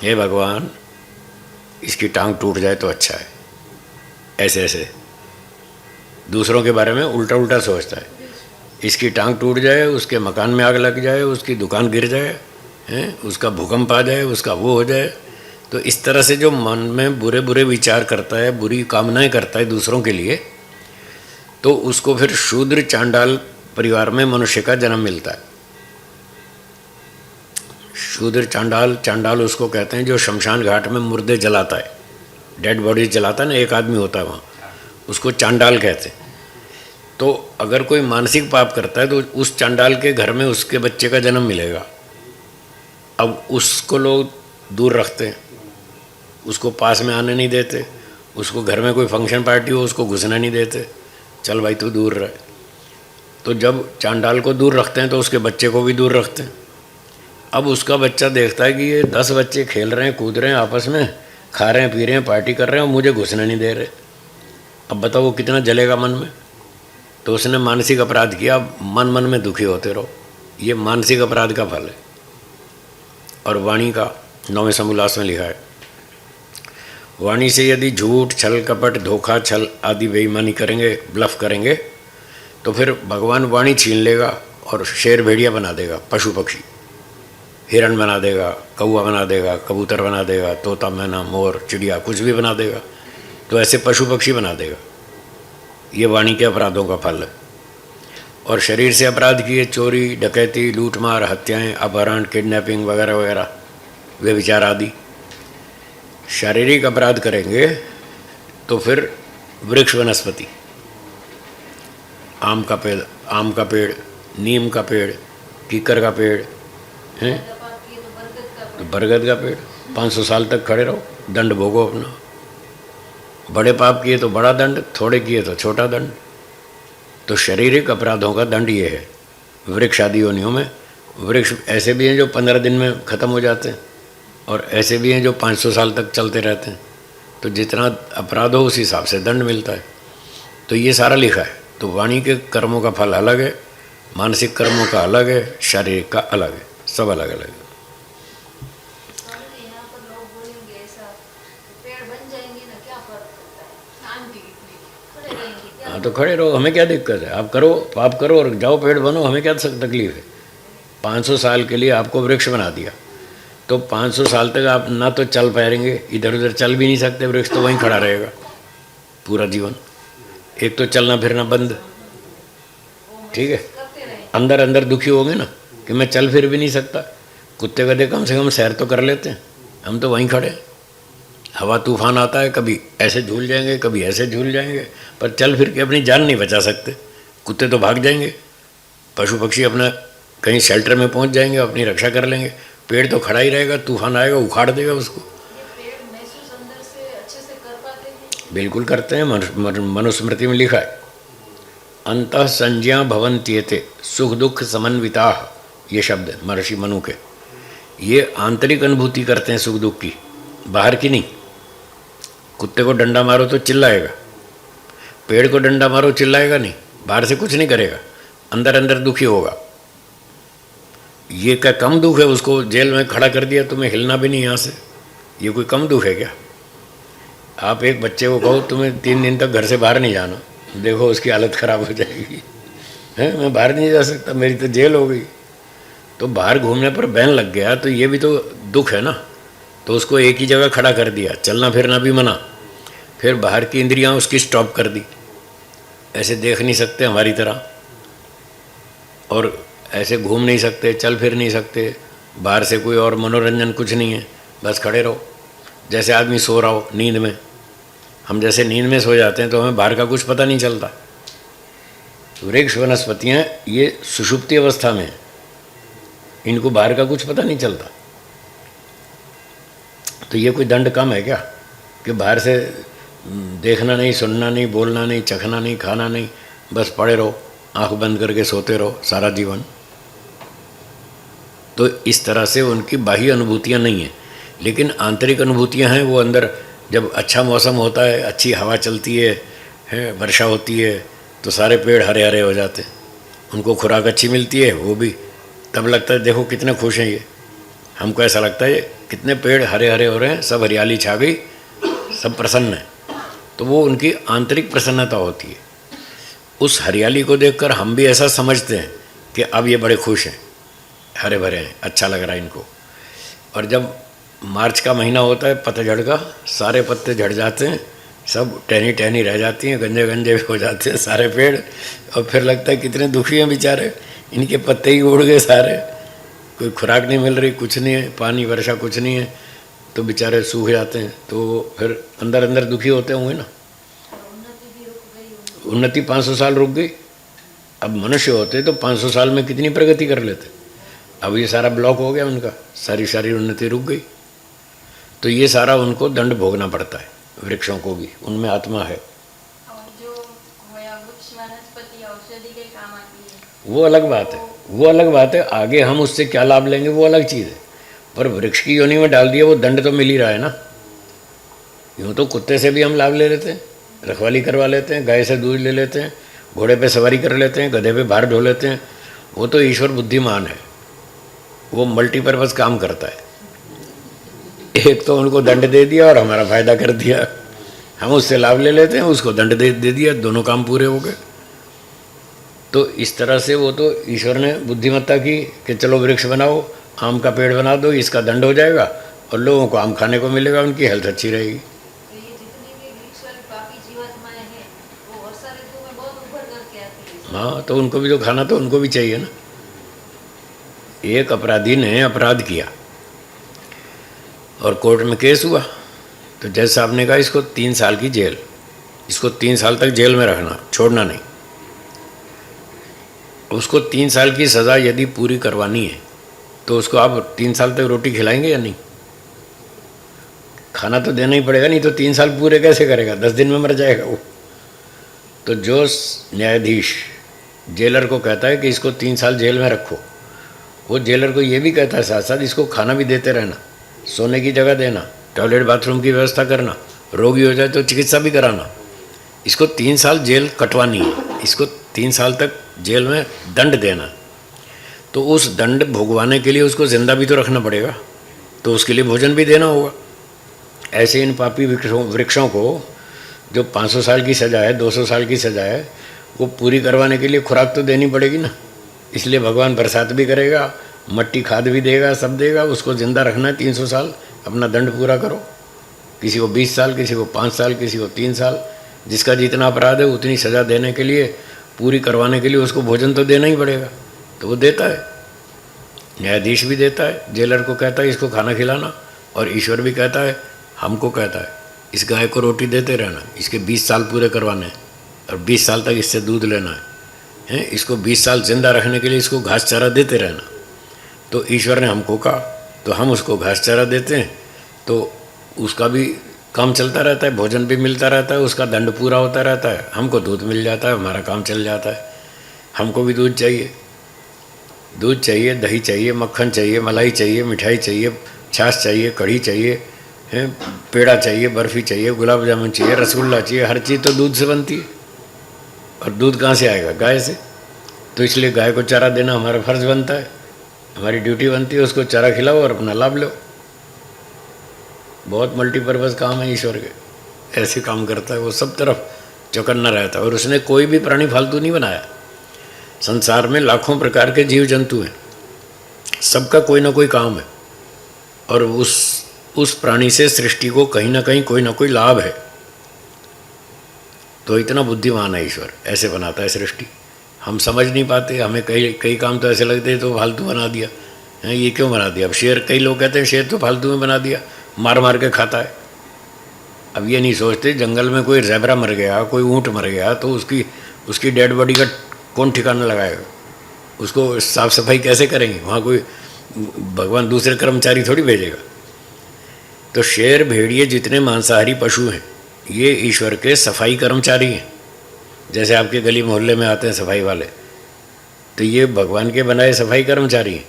हे भगवान, इसकी टांग टूट जाए तो अच्छा है, ऐसे ऐसे दूसरों के बारे में उल्टा उल्टा सोचता है। इसकी टांग टूट जाए, उसके मकान में आग लग जाए, उसकी दुकान गिर जाए, हैं, उसका भूकंप आ जाए, उसका वो हो जाए, तो इस तरह से जो मन में बुरे बुरे विचार करता है, बुरी कामनाएं करता है दूसरों के लिए, तो उसको फिर शूद्र चांडाल परिवार में मनुष्य का जन्म मिलता है। शूद्र चांडाल, चांडाल उसको कहते हैं जो शमशान घाट में मुर्दे जलाता है, डेड बॉडीज जलाता है ना, एक आदमी होता है वहाँ, उसको चांडाल कहते हैं। तो अगर कोई मानसिक पाप करता है तो उस चांडाल के घर में उसके बच्चे का जन्म मिलेगा। अब उसको लोग दूर रखते हैं, उसको पास में आने नहीं देते, उसको घर में कोई फंक्शन पार्टी हो उसको घुसना नहीं देते, चल भाई तू दूर रहे। तो जब चांडाल को दूर रखते हैं तो उसके बच्चे को भी दूर रखते हैं। अब उसका बच्चा देखता है कि ये 10 बच्चे खेल रहे हैं, कूद रहे हैं, आपस में खा रहे हैं, पी रहे हैं, पार्टी कर रहे हैं और मुझे घुसने नहीं दे रहे। अब बताओ वो कितना जलेगा मन में। तो उसने मानसिक अपराध किया, मन मन में दुखी होते रहो। ये मानसिक अपराध का फल है। और वाणी का 9वें समोल्लास में लिखा है, वाणी से यदि झूठ, छल, कपट, धोखा, छल आदि बेईमानी करेंगे, ब्लफ करेंगे, तो फिर भगवान वाणी छीन लेगा और शेर भेड़िया बना देगा, पशु पक्षी, हिरण बना देगा, कौवा बना देगा, कबूतर बना देगा, तोता, मैना, मोर, चिड़िया, कुछ भी बना देगा। तो ऐसे पशु पक्षी बना देगा। ये वाणी के अपराधों का फल है। और शरीर से अपराध किए, चोरी, डकैती, लूटमार, हत्याएं, अपहरण, किडनैपिंग वगैरह वगैरह, वे विचार आदि। शारीरिक अपराध करेंगे तो फिर वृक्ष, वनस्पति, आम का पेड़, नीम का पेड़, कीकर का पेड़ हैं, पाप किए तो बरगद का तो बरगद का पेड़, 500 साल तक खड़े रहो, दंड भोगो अपना। बड़े पाप किए तो बड़ा दंड, थोड़े किए तो छोटा दंड। तो शारीरिक अपराधों का दंड ये है। वृक्ष आदि योनियों में, वृक्ष ऐसे भी हैं जो 15 दिन में ख़त्म हो जाते हैं और ऐसे भी हैं जो 500 साल तक चलते रहते हैं। तो जितना अपराध हो उस हिसाब से दंड मिलता है। तो ये सारा लिखा है। तो वाणी के कर्मों का फल अलग है, मानसिक कर्मों का अलग है, शारीरिक का अलग है, सब अलग अलग है। स्वामी जी, यहाँ पर लोग बोलेंगे ऐसा, पेड़ बन जाएंगे ना, क्या फर्क पड़ता है, शांति कितनी खड़े रहेंगे क्या। हाँ तो खड़े रहो, हमें क्या दिक्कत है। आप करो, पाप करो और जाओ पेड़ बनो, हमें क्या तकलीफ है। 500 साल के लिए आपको वृक्ष बना दिया तो 500 साल तक आप ना तो चल पाएंगे, इधर उधर चल भी नहीं सकते, वृक्ष तो वहीं खड़ा रहेगा पूरा जीवन। एक तो चलना फिरना बंद, ठीक है। करते रहेंगे। अंदर अंदर दुखी होंगे ना कि मैं चल फिर भी नहीं सकता। कुत्ते गधे कम से कम सैर तो कर लेते हैं, हम तो वहीं खड़े। हवा तूफान आता है, कभी ऐसे झूल जाएंगे, कभी ऐसे झूल जाएंगे, पर चल फिर के अपनी जान नहीं बचा सकते। कुत्ते तो भाग जाएंगे, पशु पक्षी अपना कहीं शेल्टर में पहुंच जाएंगे, अपनी रक्षा कर लेंगे। पेड़ तो खड़ा ही रहेगा, तूफान आएगा उखाड़ देगा उसको। ये पेड़ महसूस अंदर से अच्छे से कर पाते हैं। बिल्कुल करते हैं। मनुस्मृति में लिखा है, अंतः संज्ञा भवन्त्येते सुख दुख समन्विता। ये शब्द है महर्षि मनु के। ये आंतरिक अनुभूति करते हैं सुख दुख की, बाहर की नहीं। कुत्ते को डंडा मारो तो चिल्लाएगा, पेड़ को डंडा मारो चिल्लाएगा नहीं, बाहर से कुछ नहीं करेगा, अंदर अंदर दुखी होगा। ये क्या कम दुख है? उसको जेल में खड़ा कर दिया, तुम्हें हिलना भी नहीं यहाँ से, ये कोई कम दुख है क्या? आप एक बच्चे को कहो तुम्हें 3 दिन तक घर से बाहर नहीं जाना, देखो उसकी हालत ख़राब हो जाएगी। हैं, मैं बाहर नहीं जा सकता, मेरी तो जेल हो गई। तो बाहर घूमने पर बैन लग गया तो ये भी तो दुख है ना। तो उसको एक ही जगह खड़ा कर दिया, चलना फिरना भी मना, फिर बाहर की इंद्रियां उसकी स्टॉप कर दी। ऐसे देख नहीं सकते हमारी तरह, और ऐसे घूम नहीं सकते, चल फिर नहीं सकते, बाहर से कोई और मनोरंजन कुछ नहीं है, बस खड़े रहो। जैसे आदमी सो रहा हो नींद में, हम जैसे नींद में सो जाते हैं तो हमें बाहर का कुछ पता नहीं चलता। वृक्ष वनस्पतियाँ ये सुषुप्ति अवस्था में, इनको बाहर का कुछ पता नहीं चलता। तो ये कोई दंड कम है क्या कि बाहर से देखना नहीं, सुनना नहीं, बोलना नहीं, चखना नहीं, खाना नहीं, बस पड़े रहो, आंख बंद करके सोते रहो सारा जीवन। तो इस तरह से उनकी बाह्य अनुभूतियाँ नहीं हैं, लेकिन आंतरिक अनुभूतियाँ हैं। वो अंदर जब अच्छा मौसम होता है, अच्छी हवा चलती है, वर्षा होती है, तो सारे पेड़ हरे हरे हो जाते हैं, उनको खुराक अच्छी मिलती है, वो भी तब लगता है देखो कितने खुश हैं ये। हमको ऐसा लगता है कितने पेड़ हरे हरे हो रहे हैं, सब हरियाली छा गई, सब प्रसन्न है। तो वो उनकी आंतरिक प्रसन्नता होती है। उस हरियाली को देखकर हम भी ऐसा समझते हैं कि अब ये बड़े खुश हैं, हरे भरे हैं, अच्छा लग रहा है इनको। और जब मार्च का महीना होता है पतझड़ का, सारे पत्ते झड़ जाते हैं, सब टहनी टहनी रह जाती हैं, गंजे गंजे हो जाते हैं सारे पेड़। और फिर लगता है कितने दुखी हैं बेचारे, इनके पत्ते ही उड़ गए सारे, कोई खुराक नहीं मिल रही, कुछ नहीं है, पानी वर्षा कुछ नहीं है, तो बेचारे सूख जाते हैं। तो फिर अंदर अंदर दुखी होते होंगे ना। उन्नति भी रुक गई होगी। उन्नति 500 साल रुक गई। अब मनुष्य होते तो 500 साल में कितनी प्रगति कर लेते। अब ये सारा ब्लॉक हो गया उनका, सारी उन्नति रुक गई। तो ये सारा उनको दंड भोगना पड़ता है। वृक्षों को भी, उनमें आत्मा है। और जो होया वृक्ष वनस्पति औषधि के काम आती है, वो अलग बात है, वो अलग बात है। आगे हम उससे क्या लाभ लेंगे वो अलग चीज़ है। पर वृक्ष की योनि में डाल दिया, वो दंड तो मिल ही रहा है ना। यूँ तो कुत्ते से भी हम लाभ ले लेते हैं, रखवाली करवा लेते हैं, गाय से दूध ले लेते हैं, घोड़े पे सवारी कर लेते हैं, गधे पे भार ढो लेते हैं। वो तो ईश्वर बुद्धिमान है, वो मल्टीपर्पज़ काम करता है। एक तो उनको दंड दे दिया और हमारा फायदा कर दिया, हम उससे लाभ ले लेते हैं, उसको दंड दे दिया, दोनों काम पूरे हो गए। तो इस तरह से वो तो ईश्वर ने बुद्धिमत्ता की कि चलो वृक्ष बनाओ, आम का पेड़ बना दो, इसका दंड हो जाएगा और लोगों को आम खाने को मिलेगा, उनकी हेल्थ अच्छी रहेगी। तो ये जितनी भी वृक्ष वाली पापी जीवात्माएं हैं वो वर्षा ऋतु में बहुत उभर करके आती है। हाँ, तो उनको भी तो खाना तो उनको भी चाहिए ना। एक अपराधी ने अपराध किया और कोर्ट में केस हुआ, तो जज साहब ने कहा इसको 3 साल की जेल, इसको 3 साल तक जेल में रखना, छोड़ना नहीं। उसको 3 साल की सज़ा यदि पूरी करवानी है तो उसको आप 3 साल तक रोटी खिलाएंगे या नहीं? खाना तो देना ही पड़ेगा, नहीं तो 3 साल पूरे कैसे करेगा? 10 दिन में मर जाएगा वो। तो जो न्यायाधीश जेलर को कहता है कि इसको 3 साल जेल में रखो, वो जेलर को ये भी कहता है साथ साथ इसको खाना भी देते रहना, सोने की जगह देना, टॉयलेट बाथरूम की व्यवस्था करना, रोगी हो जाए तो चिकित्सा भी कराना। इसको 3 साल जेल कटवानी है, इसको 3 साल तक जेल में दंड देना। तो उस दंड भुगवाने के लिए उसको जिंदा भी तो रखना पड़ेगा, तो उसके लिए भोजन भी देना होगा। ऐसे इन पापी वृक्षों को जो 500 साल की सज़ा है, 200 साल की सज़ा है, वो पूरी करवाने के लिए खुराक तो देनी पड़ेगी ना। इसलिए भगवान बरसात भी करेगा, मट्टी खाद भी देगा, सब देगा। उसको ज़िंदा रखना है 300 साल, अपना दंड पूरा करो। किसी को 20 साल, किसी को 5 साल, किसी को 3 साल, जिसका जितना अपराध है उतनी सज़ा देने के लिए, पूरी करवाने के लिए उसको भोजन तो देना ही पड़ेगा। तो वो देता है, न्यायाधीश भी देता है, जेलर को कहता है इसको खाना खिलाना, और ईश्वर भी कहता है, हमको कहता है इस गाय को रोटी देते रहना, इसके 20 साल पूरे करवाने हैं और 20 साल तक इससे दूध लेना है, इसको 20 साल जिंदा रखने के लिए इसको घास चारा देते रहना। तो ईश्वर ने हमको कहा, तो हम उसको घास चारा देते हैं, तो उसका भी काम चलता रहता है, भोजन भी मिलता रहता है, उसका दंड पूरा होता रहता है, हमको दूध मिल जाता है, हमारा काम चल जाता है। हमको भी दूध चाहिए, दूध चाहिए, दही चाहिए, मक्खन चाहिए, मलाई चाहिए, मिठाई चाहिए, छाछ चाहिए, कढ़ी चाहिए, पेड़ा चाहिए, बर्फ़ी चाहिए, गुलाब जामुन चाहिए, रसगुल्ला चाहिए, हर चीज़ तो दूध से बनती है। और दूध कहाँ से आएगा? गाय से। तो इसलिए गाय को चारा देना हमारा फर्ज बनता है, हमारी ड्यूटी बनती है, उसको चारा खिलाओ और अपना लाभ लो। बहुत मल्टीपर्पज़ काम है ईश्वर के, ऐसे काम करता है वो, सब तरफ चौकन्ना रहता है। और उसने कोई भी प्राणी फालतू नहीं बनाया। संसार में लाखों प्रकार के जीव जंतु हैं, सबका कोई ना कोई काम है, और उस प्राणी से सृष्टि को कहीं ना कहीं कोई ना कोई लाभ है। तो इतना बुद्धिमान है ईश्वर, ऐसे बनाता है सृष्टि। हम समझ नहीं पाते, हमें कई काम तो ऐसे लगते हैं तो फालतू बना दिया है, ये क्यों बना दिया? अब शेर, कई लोग कहते हैं शेर तो फालतू में बना दिया, मार मार के खाता है। अब ये नहीं सोचते जंगल में कोई ज़ेब्रा मर गया, कोई ऊँट मर गया, तो उसकी डेड बॉडी का कौन ठिकाना लगाएगा? उसको साफ सफाई कैसे करेंगे? वहाँ कोई भगवान दूसरे कर्मचारी थोड़ी भेजेगा। तो शेर, भेड़िए, जितने मांसाहारी पशु हैं, ये ईश्वर के सफाई कर्मचारी हैं। जैसे आपके गली मोहल्ले में आते हैं सफाई वाले, तो ये भगवान के बनाए सफाई कर्मचारी हैं।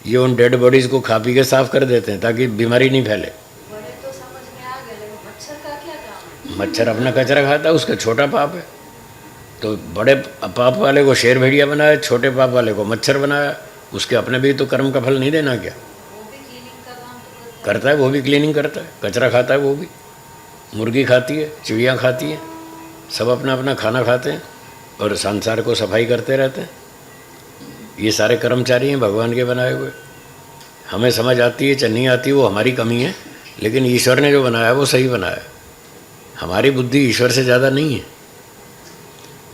ये उन डेड बॉडीज़ को खा पी के साफ कर देते हैं ताकि बीमारी नहीं फैले। बड़े तो समझ में आ गए, लेकिन मच्छर का क्या काम है? मच्छर अपना कचरा खाता है, उसका छोटा पाप है। तो बड़े पाप वाले को शेर भेड़िया बनाया, छोटे पाप वाले को मच्छर बनाया। उसके अपने भी तो कर्म का फल नहीं देना क्या? वो भी क्लीनिंग का काम तो करता है, वो भी क्लीनिंग करता है, कचरा खाता है वो भी। मुर्गी खाती है, चिड़िया खाती है, सब अपना अपना खाना खाते हैं और संसार को सफाई करते रहते हैं। ये सारे कर्मचारी हैं भगवान के बनाए हुए। हमें समझ आती है चाहे नहीं आती वो हमारी कमी है, लेकिन ईश्वर ने जो बनाया वो सही बनाया। हमारी बुद्धि ईश्वर से ज़्यादा नहीं है,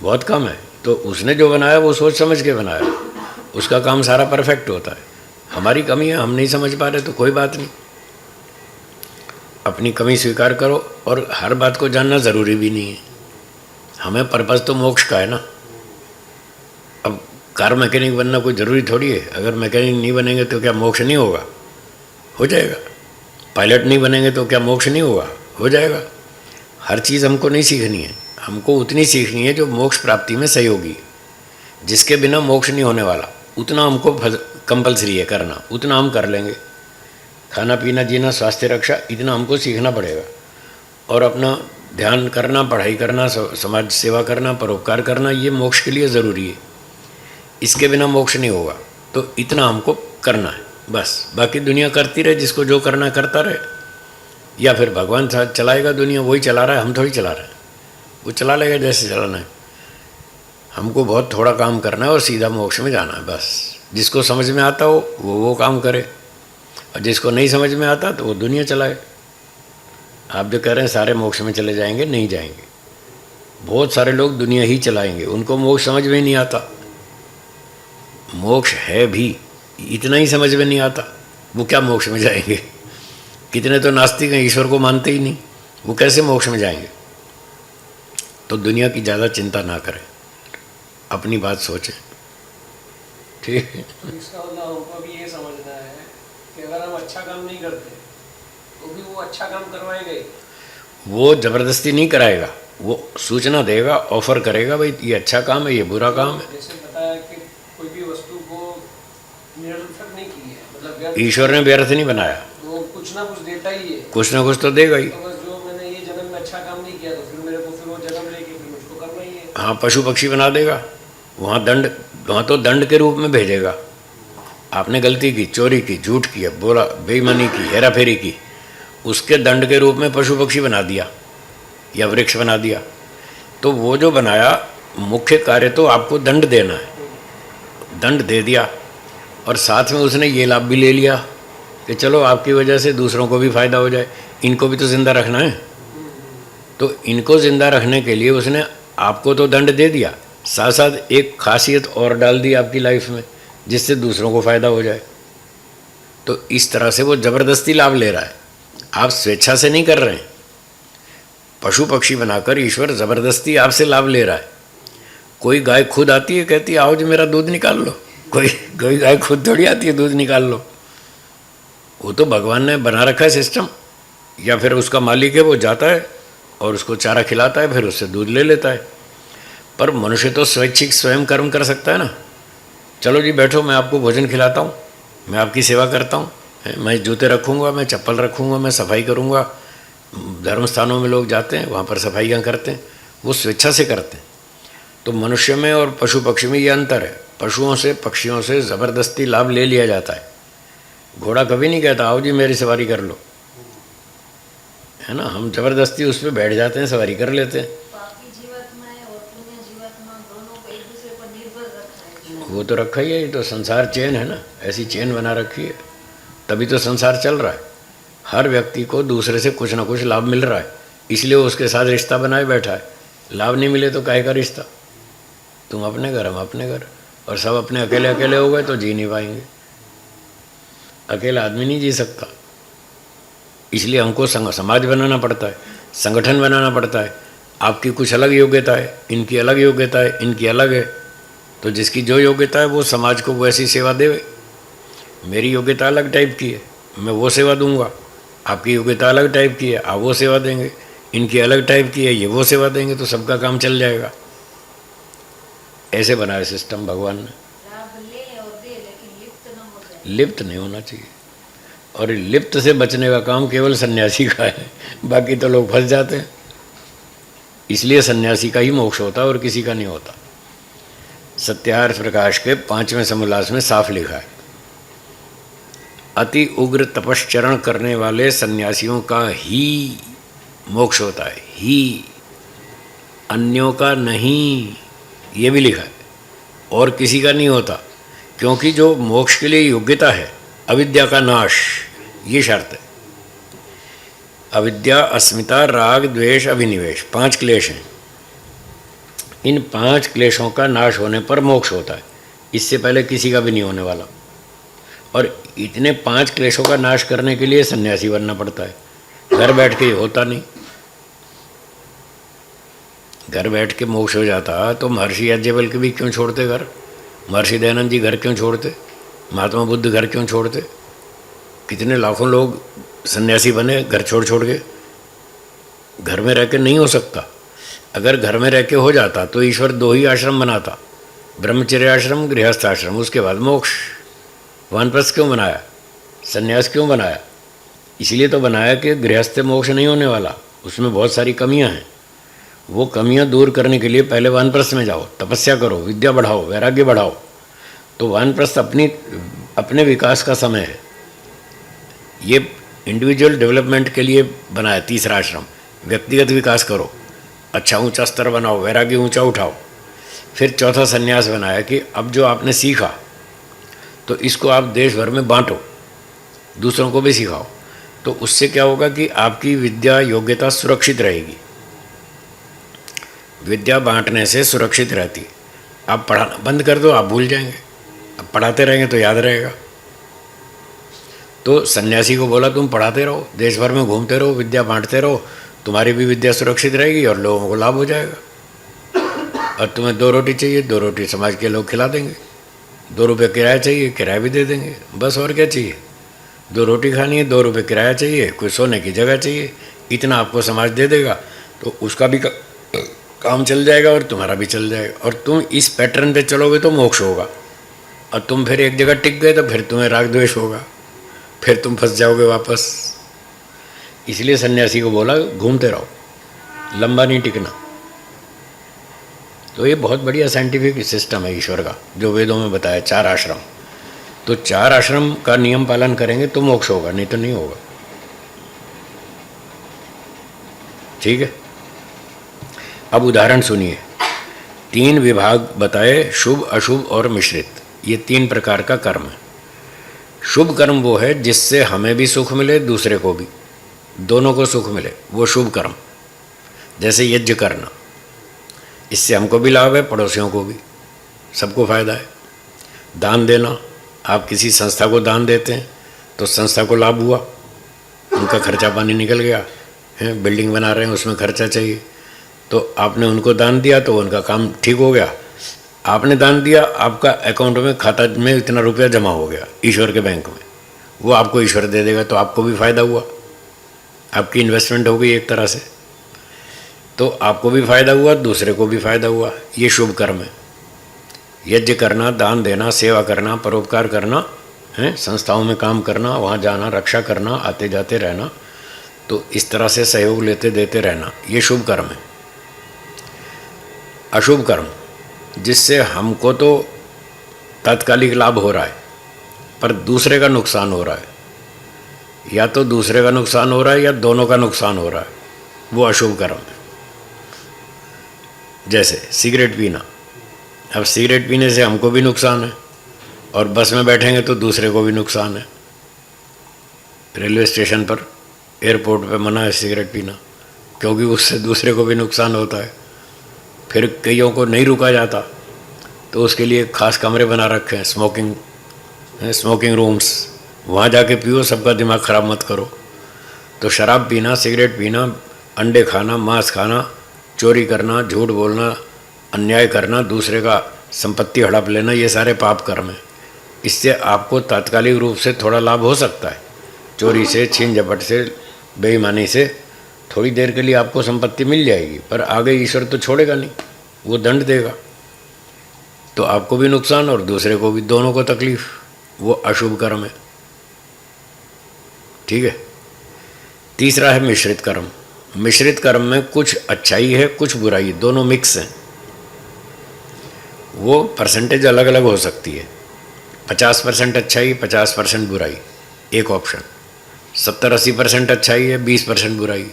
बहुत कम है। तो उसने जो बनाया वो सोच समझ के बनाया, उसका काम सारा परफेक्ट होता है। हमारी कमी है, हम नहीं समझ पा रहे तो कोई बात नहीं, अपनी कमी स्वीकार करो। और हर बात को जानना ज़रूरी भी नहीं है, हमें पर्पज़ तो मोक्ष का है ना। अब कार मैकेनिक बनना कोई ज़रूरी थोड़ी है। अगर मैकेनिक नहीं बनेंगे तो क्या मोक्ष नहीं होगा? हो जाएगा। पायलट नहीं बनेंगे तो क्या मोक्ष नहीं होगा? हो जाएगा। हर चीज़ हमको नहीं सीखनी है, हमको उतनी सीखनी है जो मोक्ष प्राप्ति में सहयोगी है। जिसके बिना मोक्ष नहीं होने वाला उतना हमको कंपलसरी है करना, उतना हम कर लेंगे। खाना पीना जीना स्वास्थ्य रक्षा इतना हमको सीखना पड़ेगा, और अपना ध्यान करना, पढ़ाई करना, समाज सेवा करना, परोपकार करना, ये मोक्ष के लिए ज़रूरी है। इसके बिना मोक्ष नहीं होगा। तो इतना हमको करना है बस। बाकी दुनिया करती रहे, जिसको जो करना है करता रहे, या फिर भगवान चलाएगा दुनिया, वही चला रहा है, हम थोड़ी चला रहे हैं। वो चला लेगा जैसे चलाना है। हमको बहुत थोड़ा काम करना है और सीधा मोक्ष में जाना है बस। जिसको समझ में आता हो वो काम करे, और जिसको नहीं समझ में आता तो वो दुनिया चलाए। आप जो कह रहे हैं सारे मोक्ष में चले जाएंगे, नहीं जाएंगे। बहुत सारे लोग दुनिया ही चलाएंगे, उनको मोक्ष समझ में ही नहीं आता। मोक्ष है भी, इतना ही समझ में नहीं आता, वो क्या मोक्ष में जाएंगे? कितने तो नास्तिक हैं, ईश्वर को मानते ही नहीं, वो कैसे मोक्ष में जाएंगे? तो दुनिया की ज़्यादा चिंता ना करें, अपनी बात सोचें, ठीक है? तो इसका मतलब हमको अभी ये समझना है कि अगर हम अच्छा काम नहीं करते तो भी वो अच्छा काम करवाएगा ही। वो ज़बरदस्ती नहीं कराएगा, वो सूचना देगा, ऑफर करेगा, भाई ये अच्छा काम है, ये बुरा काम है। जैसे बताया कि कोई भी वस्तु को निरर्थक नहीं की है, मतलब ईश्वर ने व्यर्थ नहीं बनाया, वो कुछ ना कुछ देता ही है। कुछ ना कुछ तो देगा ही। तो बस जो मैंने ये जन्म में अच्छा काम नहीं किया तो फिर मेरे को फिर वो जन्म लेके फिर मुझको करना ही है। हाँ, पशु पक्षी बना देगा, वहाँ तो दंड के रूप में भेजेगा। आपने गलती की, चोरी की, झूठ किया, बोला, बेईमानी की, हेरा फेरी की, उसके दंड के रूप में पशु पक्षी बना दिया या वृक्ष बना दिया। तो वो जो बनाया, मुख्य कार्य तो आपको दंड देना है, दंड दे दिया, और साथ में उसने ये लाभ भी ले लिया कि चलो आपकी वजह से दूसरों को भी फ़ायदा हो जाए, इनको भी तो ज़िंदा रखना है। तो इनको ज़िंदा रखने के लिए उसने आपको तो दंड दे दिया, साथ साथ एक खासियत और डाल दी आपकी लाइफ में, जिससे दूसरों को फ़ायदा हो जाए। तो इस तरह से वो ज़बरदस्ती लाभ ले रहा है, आप स्वेच्छा से नहीं कर रहे हैं। पशु पक्षी बनाकर ईश्वर ज़बरदस्ती आपसे लाभ ले रहा है। कोई गाय खुद आती है, कहती है आओ जी मेरा दूध निकाल लो। कोई गाय खुद थोड़ी आती है दूध निकाल लो। वो तो भगवान ने बना रखा है सिस्टम, या फिर उसका मालिक है, वो जाता है और उसको चारा खिलाता है, फिर उससे दूध ले लेता है। पर मनुष्य तो स्वैच्छिक स्वयं कर्म कर सकता है ना। चलो जी बैठो, मैं आपको भोजन खिलाता हूँ, मैं आपकी सेवा करता हूँ, मैं जूते रखूँगा, मैं चप्पल रखूँगा, मैं सफाई करूँगा। धर्म स्थानों में लोग जाते हैं, वहाँ पर सफाइयाँ करते हैं, वो स्वेच्छा से करते हैं। तो मनुष्य में और पशु पक्षी में ये अंतर है। पशुओं से, पक्षियों से ज़बरदस्ती लाभ ले लिया जाता है। घोड़ा कभी नहीं कहता आओ जी मेरी सवारी कर लो, है ना। हम ज़बरदस्ती उस पर बैठ जाते हैं, सवारी कर लेते हैं। बाकी जीवात्माएं और पुण्य जीवात्मा दोनों को एक दूसरे पर निर्भर रखा है। वो तो रखा ही है, ये तो संसार चेन है ना, ऐसी चेन बना रखी है, तभी तो संसार चल रहा है। हर व्यक्ति को दूसरे से कुछ ना कुछ लाभ मिल रहा है, इसलिए वो उसके साथ रिश्ता बनाए बैठा है। लाभ नहीं मिले तो काहे का रिश्ता? तुम अपने घर, हम अपने घर, और सब अपने अकेले अकेले हो गए तो जी नहीं पाएंगे। अकेला आदमी नहीं जी सकता, इसलिए हमको समाज बनाना पड़ता है, संगठन बनाना पड़ता है। आपकी कुछ अलग योग्यता है, इनकी अलग योग्यता है, इनकी अलग है, तो जिसकी जो योग्यता है वो समाज को वैसी सेवा देवे। मेरी योग्यता अलग टाइप की है, मैं वो सेवा दूंगा। आपकी योग्यता अलग टाइप की है, आप वो सेवा देंगे। इनकी अलग टाइप की है, ये वो सेवा देंगे, तो सबका काम चल जाएगा। ऐसे बनाया सिस्टम भगवान ने। लाभ ले और दे, लेकिन लिप्त न हो जाए। लिप्त नहीं होना चाहिए, और लिप्त से बचने का काम केवल सन्यासी का है, बाकी तो लोग फंस जाते हैं। इसलिए सन्यासी का ही मोक्ष होता है और किसी का नहीं होता। सत्यार्थ प्रकाश के 5वें समोल्लास में साफ लिखा है, अति उग्र तपश्चरण करने वाले सन्यासियों का ही मोक्ष होता है, ही, अन्यों का नहीं। ये भी लिखा है, और किसी का नहीं होता। क्योंकि जो मोक्ष के लिए योग्यता है, अविद्या का नाश, ये शर्त है। अविद्या, अस्मिता, राग, द्वेष, अभिनिवेश, 5 क्लेश हैं। इन 5 क्लेशों का नाश होने पर मोक्ष होता है, इससे पहले किसी का भी नहीं होने वाला। और इतने 5 क्लेशों का नाश करने के लिए सन्यासी बनना पड़ता है, घर बैठ के होता नहीं। घर बैठ के मोक्ष हो जाता तो महर्षि याज्ञवल्क्य भी क्यों छोड़ते घर, महर्षि दयानंद जी घर क्यों छोड़ते, महात्मा बुद्ध घर क्यों छोड़ते, कितने लाखों लोग सन्यासी बने घर छोड़ छोड़ के। घर में रह के नहीं हो सकता। अगर घर में रह के हो जाता तो ईश्वर 2 ही आश्रम बनाता, ब्रह्मचर्य आश्रम, गृहस्थ आश्रम, उसके बाद मोक्ष। वानप्रस्थ क्यों बनाया, सन्यास क्यों बनाया? इसलिए तो बनाया कि गृहस्थ मोक्ष नहीं होने वाला, उसमें बहुत सारी कमियां हैं। वो कमियां दूर करने के लिए पहले वानप्रस्थ में जाओ, तपस्या करो, विद्या बढ़ाओ, वैराग्य बढ़ाओ। तो वानप्रस्थ अपने विकास का समय है। ये इंडिविजुअल डेवलपमेंट के लिए बनाया तीसरा आश्रम। व्यक्तिगत विकास करो, अच्छा ऊंचा स्तर बनाओ, वैराग्य ऊंचा उठाओ। फिर चौथा सन्यास बनाया कि अब जो आपने सीखा तो इसको आप देश भर में बांटो, दूसरों को भी सिखाओ। तो उससे क्या होगा कि आपकी विद्या योग्यता सुरक्षित रहेगी। विद्या बांटने से सुरक्षित रहती। आप पढ़ाना बंद कर दो, आप भूल जाएंगे। अब पढ़ाते रहेंगे तो याद रहेगा। तो सन्यासी को बोला तुम पढ़ाते रहो, देश भर में घूमते रहो, विद्या बांटते रहो, तुम्हारी भी विद्या सुरक्षित रहेगी और लोगों को लाभ हो जाएगा। और तुम्हें 2 रोटी चाहिए, 2 रोटी समाज के लोग खिला देंगे। 2 रुपये किराया चाहिए, किराया भी दे देंगे। बस और क्या चाहिए? 2 रोटी खानी है, 2 रुपये किराया चाहिए, कोई सोने की जगह चाहिए, इतना आपको समाज दे देगा। तो उसका भी काम चल जाएगा और तुम्हारा भी चल जाएगा। और तुम इस पैटर्न पे चलोगे तो मोक्ष होगा। और तुम फिर एक जगह टिक गए तो फिर तुम्हें राग द्वेष होगा, फिर तुम फंस जाओगे वापस। इसलिए सन्यासी को बोला घूमते रहो, लंबा नहीं टिकना। तो ये बहुत बढ़िया साइंटिफिक सिस्टम है ईश्वर का, जो वेदों में बताया 4 आश्रम। तो 4 आश्रम का नियम पालन करेंगे तो मोक्ष होगा, नहीं तो नहीं होगा। ठीक है, अब उदाहरण सुनिए। 3 विभाग बताए, शुभ, अशुभ और मिश्रित। ये 3 प्रकार का कर्म है। शुभ कर्म वो है जिससे हमें भी सुख मिले, दूसरे को भी, दोनों को सुख मिले, वो शुभ कर्म। जैसे यज्ञ करना, इससे हमको भी लाभ है, पड़ोसियों को भी, सबको फायदा है। दान देना, आप किसी संस्था को दान देते हैं तो संस्था को लाभ हुआ, उनका खर्चा पानी निकल गया है। बिल्डिंग बना रहे हैं, उसमें खर्चा चाहिए, तो आपने उनको दान दिया तो उनका काम ठीक हो गया। आपने दान दिया, आपका अकाउंट में, खाता में इतना रुपया जमा हो गया ईश्वर के बैंक में, वो आपको ईश्वर दे देगा, तो आपको भी फायदा हुआ, आपकी इन्वेस्टमेंट हो गई एक तरह से। तो आपको भी फायदा हुआ, दूसरे को भी फायदा हुआ। ये शुभ कर्म है। यज्ञ करना, दान देना, सेवा करना, परोपकार करना है, संस्थाओं में काम करना, वहाँ जाना, रक्षा करना, आते जाते रहना, तो इस तरह से सहयोग लेते देते रहना, ये शुभ कर्म है। अशुभ कर्म, जिससे हमको तो तात्कालिक लाभ हो रहा है पर दूसरे का नुकसान हो रहा है, या तो दूसरे का नुकसान हो रहा है या दोनों का नुकसान हो रहा है, वो अशुभ कर्म है। जैसे सिगरेट पीना, अब सिगरेट पीने से हमको भी नुकसान है और बस में बैठेंगे तो दूसरे को भी नुकसान है। रेलवे स्टेशन पर, एयरपोर्ट पे मना है सिगरेट पीना, क्योंकि उससे दूसरे को भी नुकसान होता है। फिर कईयों को नहीं रुका जाता तो उसके लिए खास कमरे बना रखे हैं, स्मोकिंग रूम्स, वहाँ जाके पियो, सबका दिमाग ख़राब मत करो। तो शराब पीना, सिगरेट पीना, अंडे खाना, मांस खाना, चोरी करना, झूठ बोलना, अन्याय करना, दूसरे का संपत्ति हड़प लेना, ये सारे पाप कर्म हैं। इससे आपको तात्कालिक रूप से थोड़ा लाभ हो सकता है, चोरी से, छीन झपट से, बेईमानी से थोड़ी देर के लिए आपको संपत्ति मिल जाएगी, पर आगे ईश्वर तो छोड़ेगा नहीं, वो दंड देगा, तो आपको भी नुकसान और दूसरे को भी, दोनों को तकलीफ। वो अशुभ कर्म है। ठीक है। तीसरा है मिश्रित कर्म। मिश्रित कर्म में कुछ अच्छाई है, कुछ बुराई, दोनों मिक्स हैं। वो परसेंटेज अलग अलग हो सकती है, 50% अच्छाई, 50% बुराई, एक ऑप्शन। 70-80% अच्छाई है, 20% बुराई,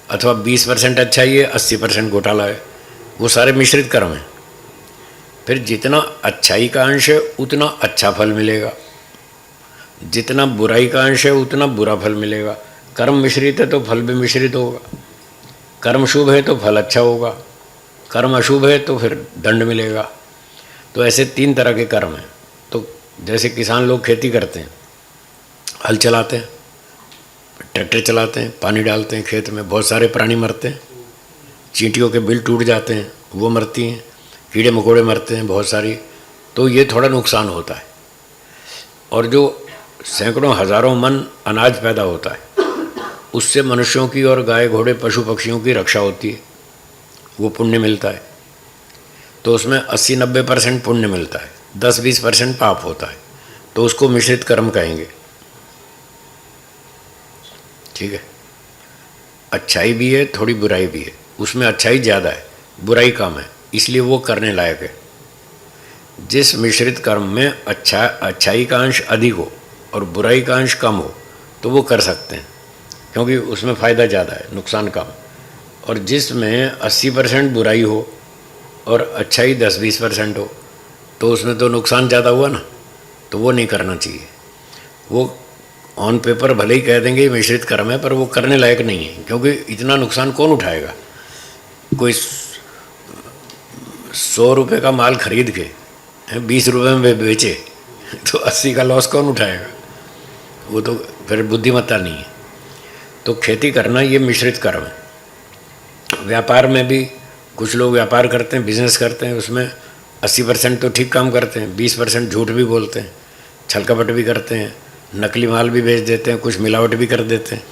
अथवा 20% अच्छाई है, 80% घोटाला है। वो सारे मिश्रित कर्म हैं। फिर जितना अच्छाई का अंश है उतना अच्छा फल मिलेगा, जितना बुराई का अंश है उतना बुरा फल मिलेगा। कर्म मिश्रित है तो फल भी मिश्रित होगा। कर्म शुभ है तो फल अच्छा होगा, कर्म अशुभ है तो फिर दंड मिलेगा। तो ऐसे 3 तरह के कर्म हैं। तो जैसे किसान लोग खेती करते हैं, हल चलाते हैं, ट्रैक्टर चलाते हैं, पानी डालते हैं खेत में, बहुत सारे प्राणी मरते हैं, चींटियों के बिल टूट जाते हैं, वो मरती हैं, कीड़े मकोड़े मरते हैं बहुत सारी, तो ये थोड़ा नुकसान होता है। और जो सैकड़ों हज़ारों मन अनाज पैदा होता है, उससे मनुष्यों की और गाय घोड़े पशु पक्षियों की रक्षा होती है, वो पुण्य मिलता है। तो उसमें 80-90% पुण्य मिलता है, 10-20% पाप होता है, तो उसको मिश्रित कर्म कहेंगे। ठीक है, अच्छाई भी है थोड़ी बुराई भी है, उसमें अच्छाई ज़्यादा है बुराई कम है, इसलिए वो करने लायक है। जिस मिश्रित कर्म में अच्छाई का अंश अधिक हो और बुराई का अंश कम हो तो वो कर सकते हैं, क्योंकि उसमें फ़ायदा ज़्यादा है, नुकसान कम। और जिसमें 80% बुराई हो और अच्छाई 10-20% हो तो उसमें तो नुकसान ज़्यादा हुआ ना, तो वो नहीं करना चाहिए। वो ऑन पेपर भले ही कह देंगे मिश्रित कर्म है, पर वो करने लायक नहीं है, क्योंकि इतना नुकसान कौन उठाएगा। कोई 100 रुपये का माल खरीद के 20 रुपये में बेचे तो 80 का लॉस कौन उठाएगा, वो तो फिर बुद्धिमत्ता नहीं है। तो खेती करना ये मिश्रित कर्म है। व्यापार में भी कुछ लोग व्यापार करते हैं, बिजनेस करते हैं, उसमें 80% तो ठीक काम करते हैं, 20% झूठ भी बोलते हैं, छलकपट भी करते हैं, नकली माल भी बेच देते हैं, कुछ मिलावट भी कर देते हैं,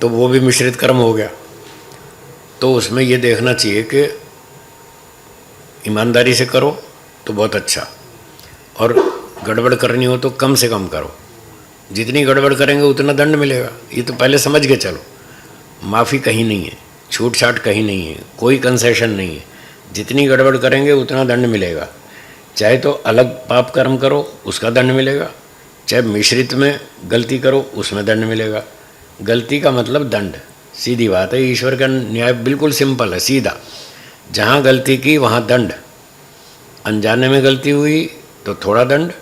तो वो भी मिश्रित कर्म हो गया। तो उसमें ये देखना चाहिए कि ईमानदारी से करो तो बहुत अच्छा, और गड़बड़ करनी हो तो कम से कम करो। जितनी गड़बड़ करेंगे उतना दंड मिलेगा, ये तो पहले समझ के चलो। माफ़ी कहीं नहीं है, छूट छाट कहीं नहीं है, कोई कंसेशन नहीं है। जितनी गड़बड़ करेंगे उतना दंड मिलेगा। चाहे तो अलग पाप कर्म करो उसका दंड मिलेगा, चाहे मिश्रित में गलती करो उसमें दंड मिलेगा। गलती का मतलब दंड, सीधी बात है। ईश्वर का न्याय बिल्कुल सिंपल है, सीधा। जहाँ गलती की वहाँ दंड। अनजाने में गलती हुई तो थोड़ा दंड,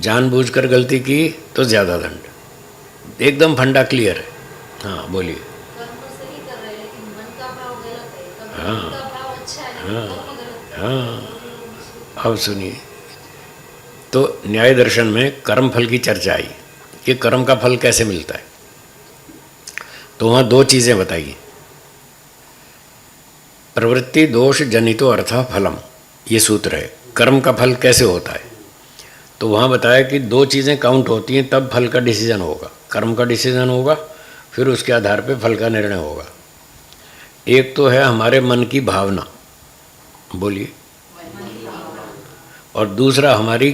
जानबूझकर गलती की तो ज़्यादा दंड। एकदम फंडा क्लियर है। हाँ बोलिए। कर्म तो सही कर रहे हैं, लेकिन मन का भाव गलत है। कभी हाँ, मन का भाव अच्छा है, लेकिन हाँ, कर्म गलत है। हाँ, अब सुनिए। तो न्याय दर्शन में कर्म फल की चर्चा आई कि कर्म का फल कैसे मिलता है। तो वहाँ 2 चीज़ें बताई। प्रवृत्ति दोष जनितो अर्थ फलम, ये सूत्र है। कर्म का फल कैसे होता है, तो वहाँ बताया कि 2 चीज़ें काउंट होती हैं तब फल का डिसीजन होगा। कर्म का डिसीजन होगा, फिर उसके आधार पे फल का निर्णय होगा। एक तो है हमारे मन की भावना, बोलिए, और दूसरा हमारी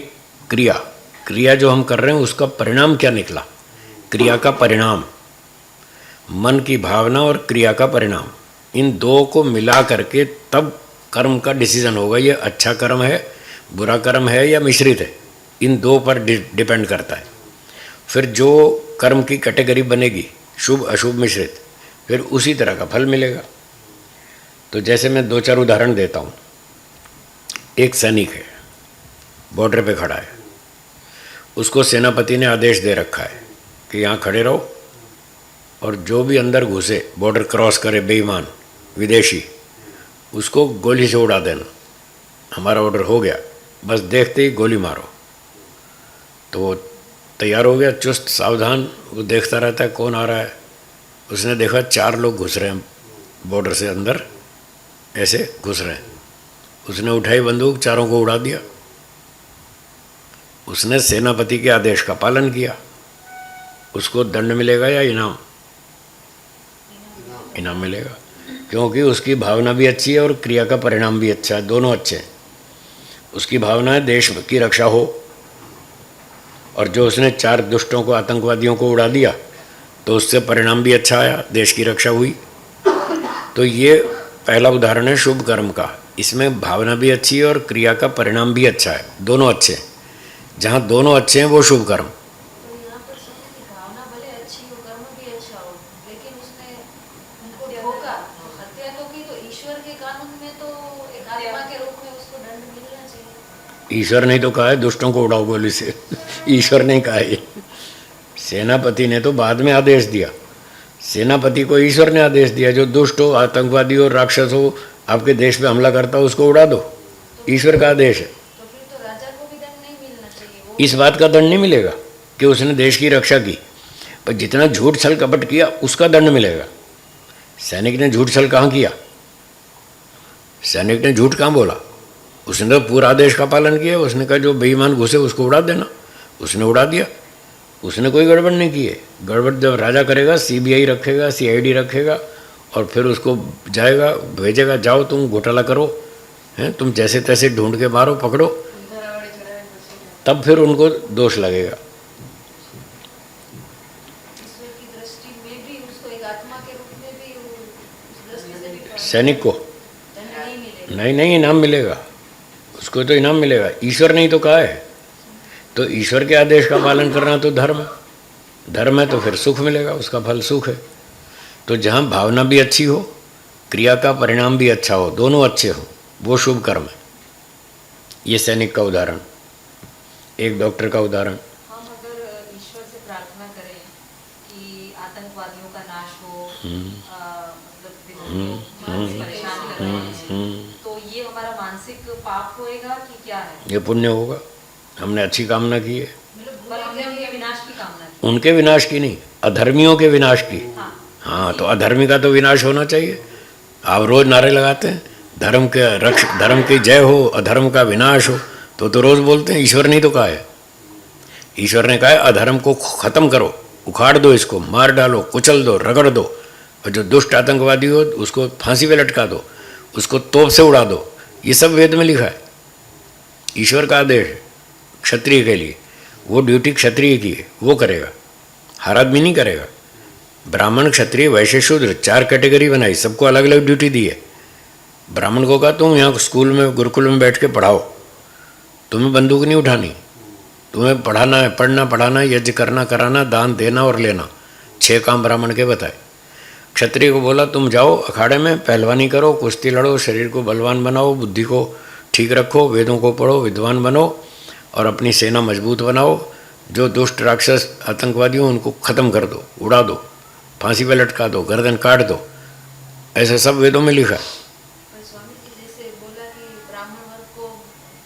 क्रिया। क्रिया जो हम कर रहे हैं उसका परिणाम क्या निकला, क्रिया का परिणाम। मन की भावना और क्रिया का परिणाम, इन 2 को मिला करके तब कर्म का डिसीजन होगा। ये अच्छा कर्म है, बुरा कर्म है या मिश्रित है, इन 2 पर डिपेंड करता है। फिर जो कर्म की कैटेगरी बनेगी, शुभ अशुभ मिश्रित, फिर उसी तरह का फल मिलेगा। तो जैसे मैं 2-4 उदाहरण देता हूँ। एक सैनिक है, बॉर्डर पे खड़ा है, उसको सेनापति ने आदेश दे रखा है कि यहाँ खड़े रहो, और जो भी अंदर घुसे, बॉर्डर क्रॉस करे बेईमान विदेशी, उसको गोली से उड़ा देना। हमारा ऑर्डर हो गया, बस देखते ही गोली मारो। तो वो तैयार हो गया, चुस्त सावधान, वो देखता रहता है कौन आ रहा है। उसने देखा 4 लोग घुस रहे हैं बॉर्डर से अंदर, ऐसे घुस रहे हैं। उसने उठाई बंदूक, 4 को उड़ा दिया। उसने सेनापति के आदेश का पालन किया। उसको दंड मिलेगा या इनाम? इनाम मिलेगा, क्योंकि उसकी भावना भी अच्छी है और क्रिया का परिणाम भी अच्छा है, दोनों अच्छे हैं। उसकी भावना है देश की रक्षा हो, और जो उसने 4 दुष्टों को, आतंकवादियों को उड़ा दिया, तो उससे परिणाम भी अच्छा आया, देश की रक्षा हुई। तो ये पहला उदाहरण है शुभ कर्म का। इसमें भावना भी अच्छी है और क्रिया का परिणाम भी अच्छा है, दोनों अच्छे हैं। जहाँ दोनों अच्छे हैं वो शुभ कर्म। तो यहाँ पर सुनिए कि भावना भले अच्छी हो, कर्म भी अच्छा हो, लेकिन उसने उनको धोखा, हत्या तो की, तो ईश्वर के कानून में तो एक आत्मा के रूप में उसको दंड मिलना चाहिए। ईश्वर ने तो कहा है दुष्टों को उड़ाओ गोली से ईश्वर ने कहा है। सेनापति ने तो बाद में आदेश दिया। सेनापति को ईश्वर ने आदेश दिया, जो दुष्ट हो, आतंकवादी हो, राक्षस हो, आपके देश पे हमला करता हो, उसको उड़ा दो। ईश्वर का आदेश है। तो फिर तो राजा को भी दंड नहीं मिलना चाहिए। वो इस बात का दंड नहीं मिलेगा कि उसने देश की रक्षा की, पर जितना झूठ छल कपट किया उसका दंड मिलेगा। सैनिक ने झूठ छल कहाँ किया? सैनिक ने झूठ कहाँ बोला? उसने तो पूरा आदेश का पालन किया। उसने कहा जो बेईमान घुसे उसको उड़ा देना, उसने उड़ा दिया। उसने कोई गड़बड़ नहीं की है। गड़बड़ जब राजा करेगा, सीबीआई रखेगा, सीआईडी रखेगा, और फिर उसको जाएगा, भेजेगा, जाओ तुम घोटाला करो, हैं, तुम जैसे तैसे ढूंढ के मारो, पकड़ो, तब फिर उनको दोष लगेगा। ईश्वर की दृष्टि में भी उसको एक आत्मा के रूप में भी उस दृष्टि से भी सैनिक को दंड नहीं मिलेगा। नहीं इनाम मिलेगा, उसको तो इनाम मिलेगा। ईश्वर नहीं तो कहा है, तो ईश्वर के आदेश का पालन करना तो धर्म है, तो फिर सुख मिलेगा, उसका फल सुख है। तो जहाँ भावना भी अच्छी हो, क्रिया का परिणाम भी अच्छा हो, दोनों अच्छे हो, वो शुभ कर्म है। ये सैनिक का उदाहरण, एक डॉक्टर का उदाहरण। हम अगर ईश्वर से प्रार्थना करें कि आतंकवादियों का नाश हो, मतलब विरोधियों को परेशान कर रहे हैं, तो ये हमारा मानसिक पाप होएगा कि क्या है? ये पुण्य होगा, हमने अच्छी कामना की है। पर हमने उनके विनाश की कामना की। उनके विनाश की नहीं, अधर्मियों के विनाश की। हाँ, तो अधर्मी का तो विनाश होना चाहिए। आप रोज नारे लगाते हैं, धर्म की जय हो, अधर्म का विनाश हो, तो रोज बोलते हैं। ईश्वर नहीं तो कहा है? ईश्वर ने कहा है अधर्म को खत्म करो, उखाड़ दो, इसको मार डालो, कुचल दो, रगड़ दो, और जो दुष्ट आतंकवादी हो उसको फांसी पे लटका दो, उसको तोप से उड़ा दो। ये सब वेद में लिखा है, ईश्वर का आदेश है क्षत्रिय के लिए। वो ड्यूटी क्षत्रिय की है, वो करेगा, हर आदमी नहीं करेगा। ब्राह्मण, क्षत्रिय, वैश्य, शूद्र, 4 कैटेगरी बनाई, सबको अलग अलग ड्यूटी दी है। ब्राह्मण को कहा तुम यहाँ स्कूल में, गुरुकुल में बैठ के पढ़ाओ, तुम्हें बंदूक नहीं उठानी, तुम्हें पढ़ाना है, पढ़ना, पढ़ाना, यज्ञ करना, कराना, दान देना और लेना, 6 काम ब्राह्मण के बताए। क्षत्रिय को बोला तुम जाओ अखाड़े में, पहलवानी करो, कुश्ती लड़ो, शरीर को बलवान बनाओ, बुद्धि को ठीक रखो, वेदों को पढ़ो, विद्वान बनो, और अपनी सेना मजबूत बनाओ। जो दुष्ट राक्षस आतंकवादी हो उनको ख़त्म कर दो, उड़ा दो, फांसी पे लटका दो, गर्दन काट दो। ऐसा सब वेदों में लिखा है। पर स्वामी जी जैसे बोला कि ब्राह्मण वर्ग को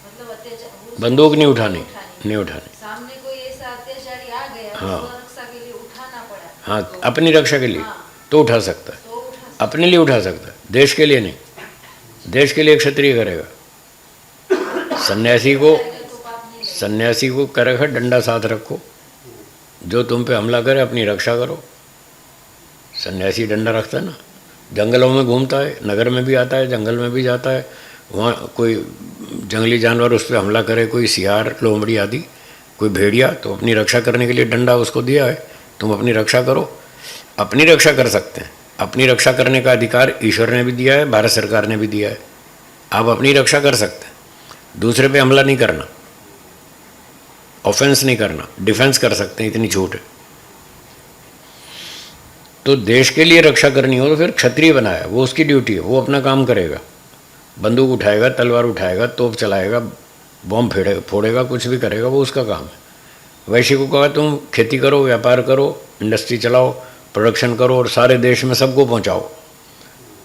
मतलब अत्याचार, बंदूक नहीं उठानी, नहीं उठानी। सामने कोई ऐसा अत्याचारी आ गया, हाँ। स्वरक्षा के लिए उठाना पड़ा, हाँ, तो अपनी रक्षा के लिए तो उठा सकता है, तो उठा सकते। अपने लिए उठा सकता है, देश के लिए नहीं। देश के लिए क्षत्रिय करेगा। सन्यासी को तो पाप नहीं लगेगा। सन्यासी को करेगा डंडा साथ रखो, जो तुम पे हमला करे अपनी रक्षा करो। सन्यासी डंडा रखता है ना, जंगलों में घूमता है, नगर में भी आता है, जंगल में भी जाता है। वहाँ कोई जंगली जानवर उस पर हमला करे, कोई सियार, लोमड़ी आदि, कोई भेड़िया, तो अपनी रक्षा करने के लिए डंडा उसको दिया है, तुम अपनी रक्षा करो। अपनी रक्षा कर सकते हैं, अपनी रक्षा करने का अधिकार ईश्वर ने भी दिया है, भारत सरकार ने भी दिया है। आप अपनी रक्षा कर सकते हैं, दूसरे पे हमला नहीं करना, ऑफेंस नहीं करना, डिफेंस कर सकते हैं, इतनी छूट है। तो देश के लिए रक्षा करनी हो तो फिर क्षत्रिय बनाया, वो उसकी ड्यूटी है, वो अपना काम करेगा। बंदूक उठाएगा, तलवार उठाएगा, तोप चलाएगा, बॉम्ब फोड़ेगा, कुछ भी करेगा, वो उसका काम है। वैश्य को कहा तुम खेती करो, व्यापार करो, इंडस्ट्री चलाओ, प्रोडक्शन करो और सारे देश में सबको पहुंचाओ।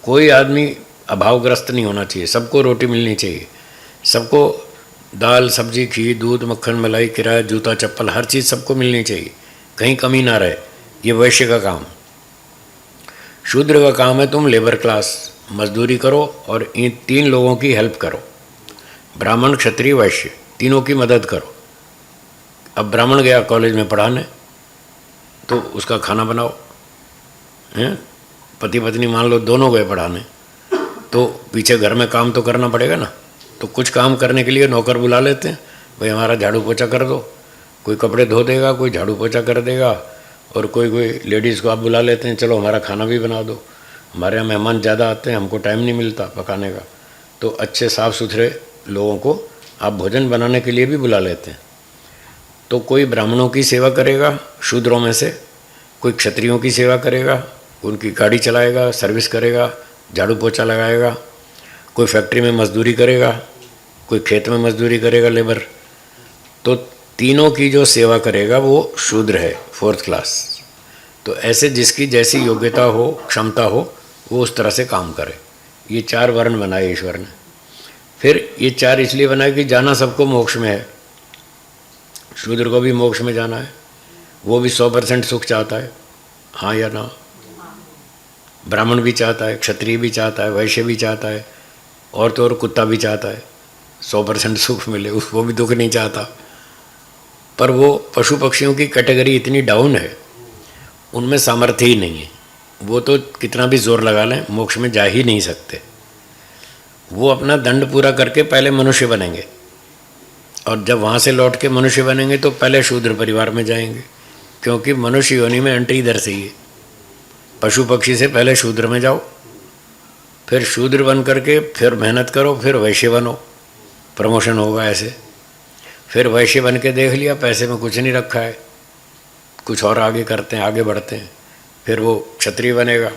कोई आदमी अभावग्रस्त नहीं होना चाहिए, सबको रोटी मिलनी चाहिए, सबको दाल, सब्जी, घी, दूध, मक्खन, मलाई, किराया, जूता, चप्पल, हर चीज़ सबको मिलनी चाहिए, कहीं कमी ना रहे। ये वैश्य का काम। शूद्र का काम है तुम लेबर क्लास, मजदूरी करो और इन 3 लोगों की हेल्प करो, ब्राह्मण, क्षत्रिय, वैश्य, तीनों की मदद करो। अब ब्राह्मण गया कॉलेज में पढ़ाने, तो उसका खाना बनाओ, हैं, पति पत्नी मान लो दोनों गए पढ़ाने, तो पीछे घर में काम तो करना पड़ेगा ना। तो कुछ काम करने के लिए नौकर बुला लेते हैं, भाई हमारा झाड़ू पोछा कर दो, कोई कपड़े धो देगा, कोई झाड़ू पोछा कर देगा, और कोई लेडीज़ को आप बुला लेते हैं, चलो हमारा खाना भी बना दो, हमारे यहाँ मेहमान ज़्यादा आते हैं, हमको टाइम नहीं मिलता पकाने का। तो अच्छे साफ़ सुथरे लोगों को आप भोजन बनाने के लिए भी बुला लेते हैं। तो कोई ब्राह्मणों की सेवा करेगा शूद्रों में से, कोई क्षत्रियों की सेवा करेगा, उनकी गाड़ी चलाएगा, सर्विस करेगा, झाड़ू पोछा लगाएगा, कोई फैक्ट्री में मजदूरी करेगा, कोई खेत में मजदूरी करेगा, लेबर। तो तीनों की जो सेवा करेगा वो शूद्र है, 4th क्लास। तो ऐसे जिसकी जैसी योग्यता हो, क्षमता हो, वो उस तरह से काम करे। ये 4 वर्ण बनाए ईश्वर ने। फिर ये 4 इसलिए बनाए कि जाना सबको मोक्ष में है। शूद्र को भी मोक्ष में जाना है, वो भी 100% सुख चाहता है, हाँ या ना। ब्राह्मण भी चाहता है, क्षत्रिय भी चाहता है, वैश्य भी चाहता है, और तो और कुत्ता भी चाहता है 100% सुख मिले, उसको भी दुख नहीं चाहता। पर वो पशु पक्षियों की कैटेगरी इतनी डाउन है, उनमें सामर्थ्य ही नहीं है। वो तो कितना भी जोर लगा लें मोक्ष में जा ही नहीं सकते। वो अपना दंड पूरा करके पहले मनुष्य बनेंगे, और जब वहाँ से लौट के मनुष्य बनेंगे तो पहले शूद्र परिवार में जाएंगे, क्योंकि मनुष्य योनि में एंट्री इधर से ही है। पशु पक्षी से पहले शूद्र में जाओ, फिर शूद्र बन करके फिर मेहनत करो, फिर वैश्य बनो, प्रमोशन होगा ऐसे। फिर वैश्य बन के देख लिया पैसे में कुछ नहीं रखा है, कुछ और आगे करते हैं, आगे बढ़ते हैं। फिर वो क्षत्रिय बनेगा,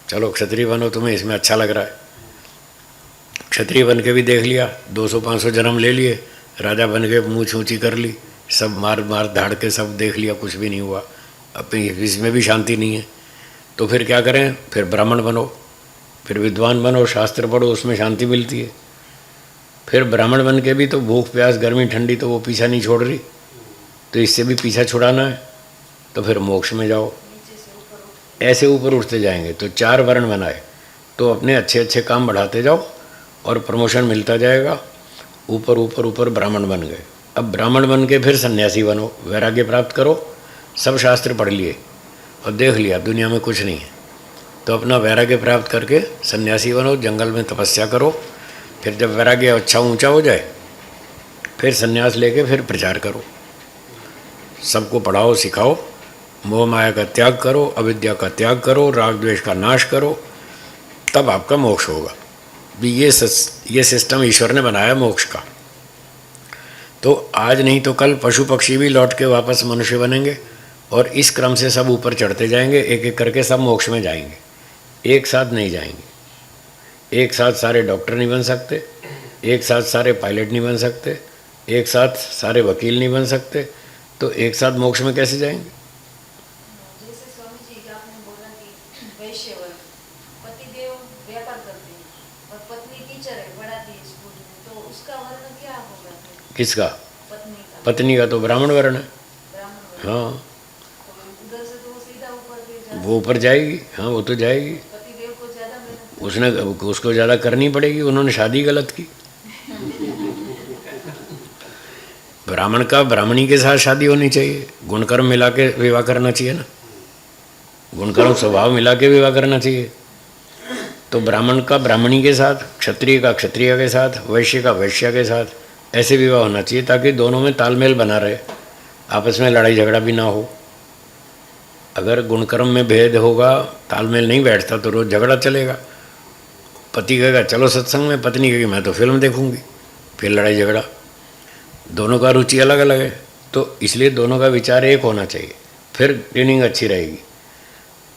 चलो क्षत्रिय बनो, तुम्हें इसमें अच्छा लग रहा है। क्षत्रिय बन के भी देख लिया, 200-500 जन्म ले लिए, राजा बन के मूँछ ऊँची कर ली, सब मार मार धाड़ के सब देख लिया, कुछ भी नहीं हुआ, अपनी इसमें भी शांति नहीं है। तो फिर क्या करें? फिर ब्राह्मण बनो, फिर विद्वान बनो, शास्त्र पढ़ो, उसमें शांति मिलती है। फिर ब्राह्मण बन के भी तो भूख प्यास गर्मी ठंडी तो वो पीछा नहीं छोड़ रही, तो इससे भी पीछा छुड़ाना है, तो फिर मोक्ष में जाओ। ऐसे ऊपर उठते जाएंगे। तो 4 वर्ण बनाए, तो अपने अच्छे अच्छे काम बढ़ाते जाओ और प्रमोशन मिलता जाएगा। ऊपर ऊपर ऊपर ब्राह्मण बन गए। अब ब्राह्मण बन के फिर सन्यासी बनो, वैराग्य प्राप्त करो, सब शास्त्र पढ़ लिए और देख लिया दुनिया में कुछ नहीं है, तो अपना वैराग्य प्राप्त करके सन्यासी बनो, जंगल में तपस्या करो। फिर जब वैराग्य अच्छा ऊंचा हो जाए, फिर सन्यास लेके फिर प्रचार करो, सबको पढ़ाओ सिखाओ, मोह माया का त्याग करो, अविद्या का त्याग करो, राग द्वेष का नाश करो, तब आपका मोक्ष होगा। ये सिस्टम ईश्वर ने बनाया मोक्ष का। तो आज नहीं तो कल पशु पक्षी भी लौट के वापस मनुष्य बनेंगे, और इस क्रम से सब ऊपर चढ़ते जाएंगे, एक एक करके सब मोक्ष में जाएंगे। एक साथ नहीं जाएंगे, एक साथ सारे डॉक्टर नहीं बन सकते, एक साथ सारे पायलट नहीं बन सकते, एक साथ सारे वकील नहीं बन सकते, तो एक साथ मोक्ष में कैसे जाएंगे? जैसे स्वामी जी आपने बोला कि वैश्य वर्ग, पतिदेव व्यापार करते हैं और पत्नी टीचर है, पढ़ाती है स्कूल में, तो उसका वर्ण क्या होगा? किसका? पत्नी का। पत्नी का तो ब्राह्मण वर्ण है। ब्राह्मण वर्ण। हाँ, तो उधर से तो वो सीधा ऊपर फिर जाता है। वो ऊपर जाएगी। हाँ, वो तो जाएगी। पतिदेव को ज्यादा मेहनत। उसको ज़्यादा करनी पड़ेगी, उन्होंने शादी गलत की। ब्राह्मण का ब्राह्मणी के साथ शादी होनी चाहिए, गुणकर्म मिला के विवाह करना चाहिए ना, गुणकर्म स्वभाव मिला के विवाह करना चाहिए। तो ब्राह्मण का ब्राह्मणी के साथ, क्षत्रिय का क्षत्रिय के साथ, वैश्य का वैश्य के साथ ऐसे विवाह होना चाहिए, ताकि दोनों में तालमेल बना रहे, आपस में लड़ाई झगड़ा भी ना हो। अगर गुणकर्म में भेद होगा, तालमेल नहीं बैठता, तो रोज़ झगड़ा चलेगा। पति कहेगा चलो सत्संग में, पत्नी कहेगी मैं तो फिल्म देखूंगी, फिर लड़ाई झगड़ा। दोनों का रुचि अलग अलग है, तो इसलिए दोनों का विचार एक होना चाहिए, फिर ट्रेनिंग अच्छी रहेगी,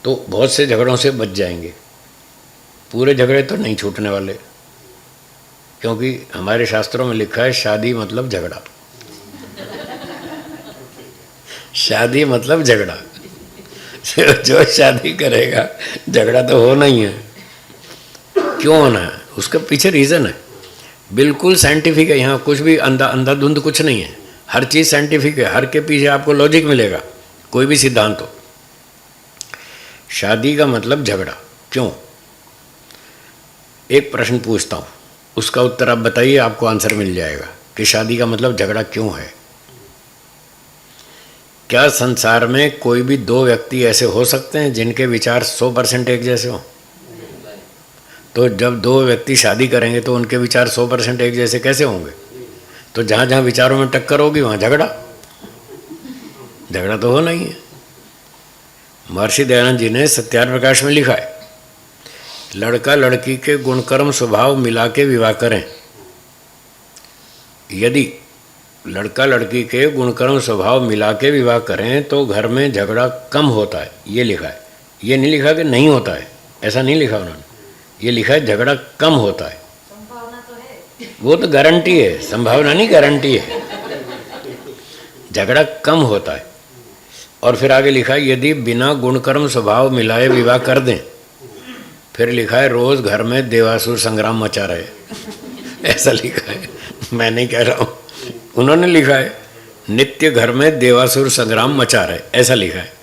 तो बहुत से झगड़ों से बच जाएंगे। पूरे झगड़े तो नहीं छूटने वाले, क्योंकि हमारे शास्त्रों में लिखा है शादी मतलब झगड़ा। शादी मतलब झगड़ा। जो शादी करेगा झगड़ा तो होना ही है। क्यों होना है? उसका पीछे रीज़न है, बिल्कुल साइंटिफिक है। यहाँ कुछ भी अंधाधुंध कुछ नहीं है, हर चीज़ साइंटिफिक है, हर के पीछे आपको लॉजिक मिलेगा, कोई भी सिद्धांत हो। शादी का मतलब झगड़ा क्यों? एक प्रश्न पूछता हूँ, उसका उत्तर आप बताइए, आपको आंसर मिल जाएगा कि शादी का मतलब झगड़ा क्यों है। क्या संसार में कोई भी 2 व्यक्ति ऐसे हो सकते हैं जिनके विचार 100% एक जैसे हों? तो जब 2 व्यक्ति शादी करेंगे तो उनके विचार 100% एक जैसे कैसे होंगे? तो जहाँ जहाँ विचारों में टक्कर होगी वहाँ झगड़ा तो होना ही है। महर्षि दयानंद जी ने सत्यार्थ प्रकाश में लिखा है, लड़का लड़की के गुणकर्म स्वभाव मिला के विवाह करें। यदि लड़का लड़की के गुणकर्म स्वभाव मिला के विवाह करें तो घर में झगड़ा कम होता है, ये लिखा है। ये नहीं लिखा कि नहीं होता है, ऐसा नहीं लिखा उन्होंने, ये लिखा है झगड़ा कम होता है। संभावना तो है। वो तो गारंटी है, संभावना नहीं गारंटी है। झगड़ा कम होता है। और फिर आगे लिखा है यदि बिना गुणकर्म स्वभाव मिलाए विवाह कर दें, फिर लिखा है रोज घर में देवासुर संग्राम मचा रहे। ऐसा लिखा है, मैं नहीं कह रहा हूँ, उन्होंने लिखा है नित्य घर में देवासुर संग्राम मचा रहे, ऐसा लिखा है।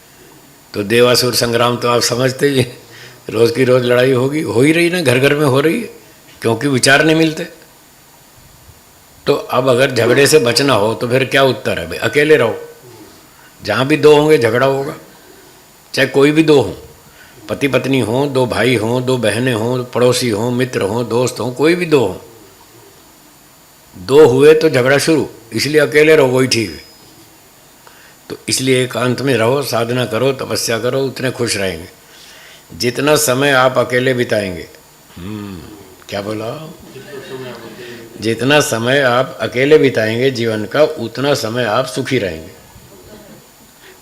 तो देवासुर संग्राम तो आप समझते ही, रोज की रोज लड़ाई होगी, हो ही रही ना, घर घर में हो रही है, क्योंकि विचार नहीं मिलते। तो अब अगर झगड़े से बचना हो तो फिर क्या उत्तर है भाई? अकेले रहो। जहाँ भी दो होंगे झगड़ा होगा, चाहे कोई भी दो हों, पति पत्नी हों, दो भाई हों, दो बहनें हों, पड़ोसी हों, मित्र हों, दोस्त हों, कोई भी दो हों, दो हुए तो झगड़ा शुरू। इसलिए अकेले रहो, वही ठीक है। तो इसलिए एकांत में रहो, साधना करो, तपस्या करो, उतने खुश रहेंगे। जितना समय आप अकेले बिताएंगे, क्या बोला? जितना समय आप अकेले बिताएंगे जीवन का, उतना समय आप सुखी रहेंगे।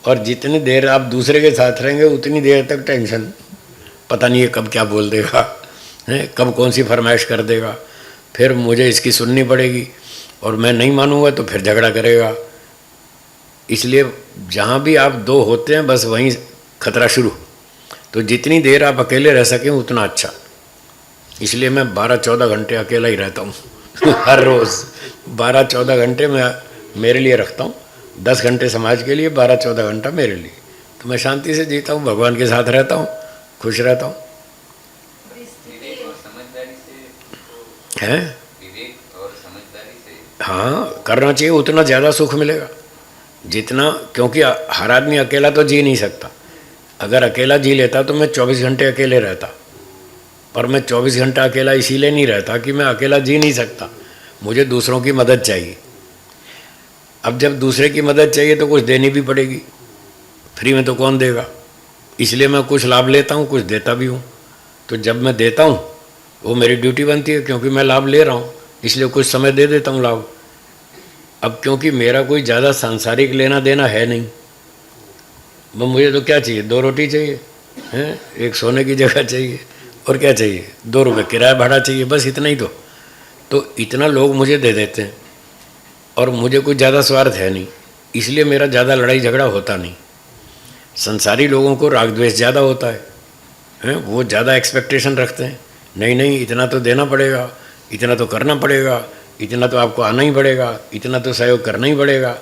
और जितनी देर आप दूसरे के साथ रहेंगे, उतनी देर तक टेंशन, पता नहीं है कब क्या बोल देगा, है कब कौन सी फरमाइश कर देगा, फिर मुझे इसकी सुननी पड़ेगी, और मैं नहीं मानूंगा तो फिर झगड़ा करेगा। इसलिए जहाँ भी आप दो होते हैं, बस वहीं खतरा शुरू। तो जितनी देर आप अकेले रह सकें उतना अच्छा। इसलिए मैं 12-14 घंटे अकेला ही रहता हूँ हर रोज़ 12-14 घंटे मैं मेरे लिए रखता हूँ, 10 घंटे समाज के लिए, 12-14 घंटा मेरे लिए। तो मैं शांति से जीता हूँ, भगवान के साथ रहता हूँ, खुश रहता हूँ। विवेक और समझदारी से हैं? विवेक और समझदारी से हाँ, करना चाहिए, उतना ज़्यादा सुख मिलेगा जितना, क्योंकि हर आदमी अकेला तो जी नहीं सकता। अगर अकेला जी लेता तो मैं 24 घंटे अकेले रहता, पर मैं 24 घंटा अकेला इसीलिए नहीं रहता कि मैं अकेला जी नहीं सकता, मुझे दूसरों की मदद चाहिए। अब जब दूसरे की मदद चाहिए तो कुछ देनी भी पड़ेगी, फ्री में तो कौन देगा। इसलिए मैं कुछ लाभ लेता हूँ, कुछ देता भी हूँ। तो जब मैं देता हूँ वो मेरी ड्यूटी बनती है, क्योंकि मैं लाभ ले रहा हूँ, इसलिए कुछ समय दे देता हूँ लाभ। अब क्योंकि मेरा कोई ज़्यादा सांसारिक लेना देना है नहीं, मुझे तो क्या चाहिए, 2 रोटी चाहिए, हैं, एक सोने की जगह चाहिए, और क्या चाहिए, 2 रुपये किराया भाड़ा चाहिए, बस इतना ही। तो इतना लोग मुझे दे देते हैं, और मुझे कुछ ज़्यादा स्वार्थ है नहीं, इसलिए मेरा ज़्यादा लड़ाई झगड़ा होता नहीं। संसारी लोगों को राग द्वेष ज़्यादा होता है, वो ज़्यादा एक्सपेक्टेशन रखते हैं, नहीं इतना तो देना पड़ेगा, इतना तो करना पड़ेगा, इतना तो आपको आना ही पड़ेगा, इतना तो सहयोग करना ही पड़ेगा।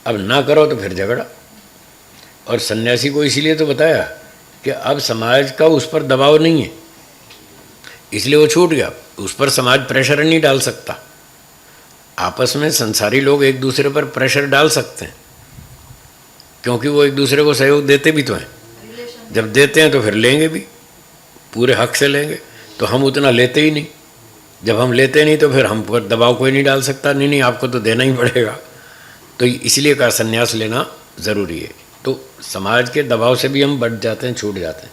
अब ना करो तो फिर झगड़ा। और सन्यासी को इसीलिए तो बताया कि अब समाज का उस पर दबाव नहीं है, इसलिए वो छूट गया। उस पर समाज प्रेशर नहीं डाल सकता। आपस में संसारी लोग एक दूसरे पर प्रेशर डाल सकते हैं, क्योंकि वो एक दूसरे को सहयोग देते भी तो हैं। जब देते हैं तो फिर लेंगे भी, पूरे हक से लेंगे। तो हम उतना लेते ही नहीं। जब हम लेते नहीं तो फिर हम पर दबाव कोई नहीं डाल सकता, नहीं आपको तो देना ही पड़ेगा। तो इसलिए का संन्यास लेना ज़रूरी है। तो समाज के दबाव से भी हम बढ़ जाते हैं, छूट जाते हैं।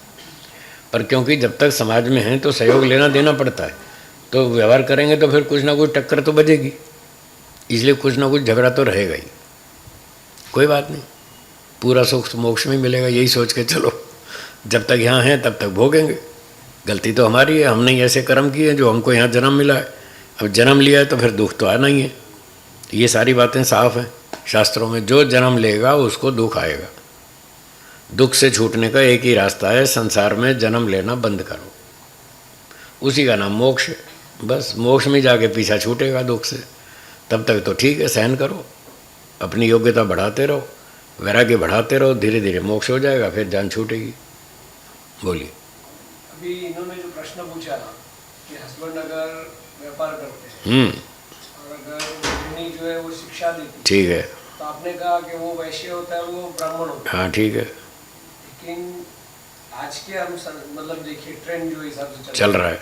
पर क्योंकि जब तक समाज में हैं तो सहयोग लेना देना पड़ता है, तो व्यवहार करेंगे तो फिर कुछ ना कुछ टक्कर तो बजेगी, इसलिए कुछ ना कुछ झगड़ा तो रहेगा ही। कोई बात नहीं, पूरा सुख मोक्ष में मिलेगा, यही सोच के चलो। जब तक यहाँ हैं तब तक भोगेंगे। गलती तो हमारी है, हमने ऐसे कर्म किए जो हमको यहाँ जन्म मिला है। अब जन्म लिया है तो फिर दुख तो आना ही है। ये सारी बातें साफ हैं शास्त्रों में, जो जन्म लेगा उसको दुख आएगा। दुख से छूटने का एक ही रास्ता है, संसार में जन्म लेना बंद करो, उसी का नाम मोक्ष है। बस मोक्ष में जाके पीछा छूटेगा दुख से। तब तक तो ठीक है, सहन करो, अपनी योग्यता बढ़ाते रहो, वैराग्य बढ़ाते रहो, धीरे धीरे मोक्ष हो जाएगा, फिर जान छूटेगी। बोलिए। अभी इन्होंने जो प्रश्न पूछा कि हस्बैंड अगर व्यापार करते हैं और अगर गृहिणी जो है वो शिक्षा देती है, ठीक है, तो आपने कहा कि वो वैश्य होता है, वो ब्राह्मण होता है। हाँ ठीक है, लेकिन आज के हम मतलब देखिए ट्रेंड जो हिसाब से चल रहा है,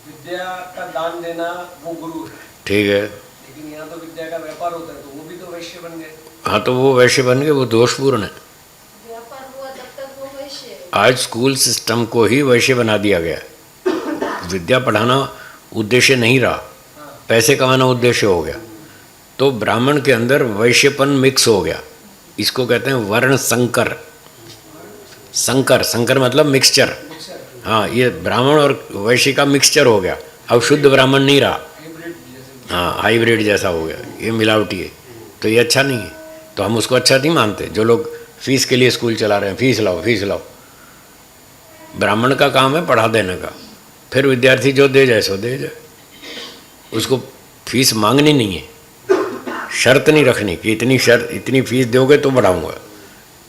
विद्या का दान देना वो गुरु है, ठीक है। लेकिन यहाँ तो विद्या का व्यापार होता है, तो वो भी तो वैश्य बन गए। हाँ तो वो वैश्य बन गए, वो दोषपूर्ण है। व्यापार हुआ तब तक वो वैश्य है। आज स्कूल सिस्टम को ही वैश्य बना दिया गया। विद्या पढ़ाना उद्देश्य नहीं रहा, पैसे कमाना उद्देश्य हो गया। तो ब्राह्मण के अंदर वैश्यपन मिक्स हो गया। इसको कहते हैं वर्ण संकर। संकर, संकर मतलब मिक्सचर। हाँ, ये ब्राह्मण और वैश्य का मिक्सचर हो गया। अब शुद्ध ब्राह्मण नहीं रहा, हाँ हाइब्रिड जैसा हो गया, ये मिलावटी है। तो ये अच्छा नहीं है। तो हम उसको अच्छा नहीं मानते। जो लोग फीस के लिए स्कूल चला रहे हैं, फीस लाओ फीस लाओ, ब्राह्मण का काम है पढ़ा देने का, फिर विद्यार्थी जो दे जाए सो दे जाए, उसको फीस मांगनी नहीं है, शर्त नहीं रखनी कि इतनी फीस दोगे तो बढ़ाऊंगा।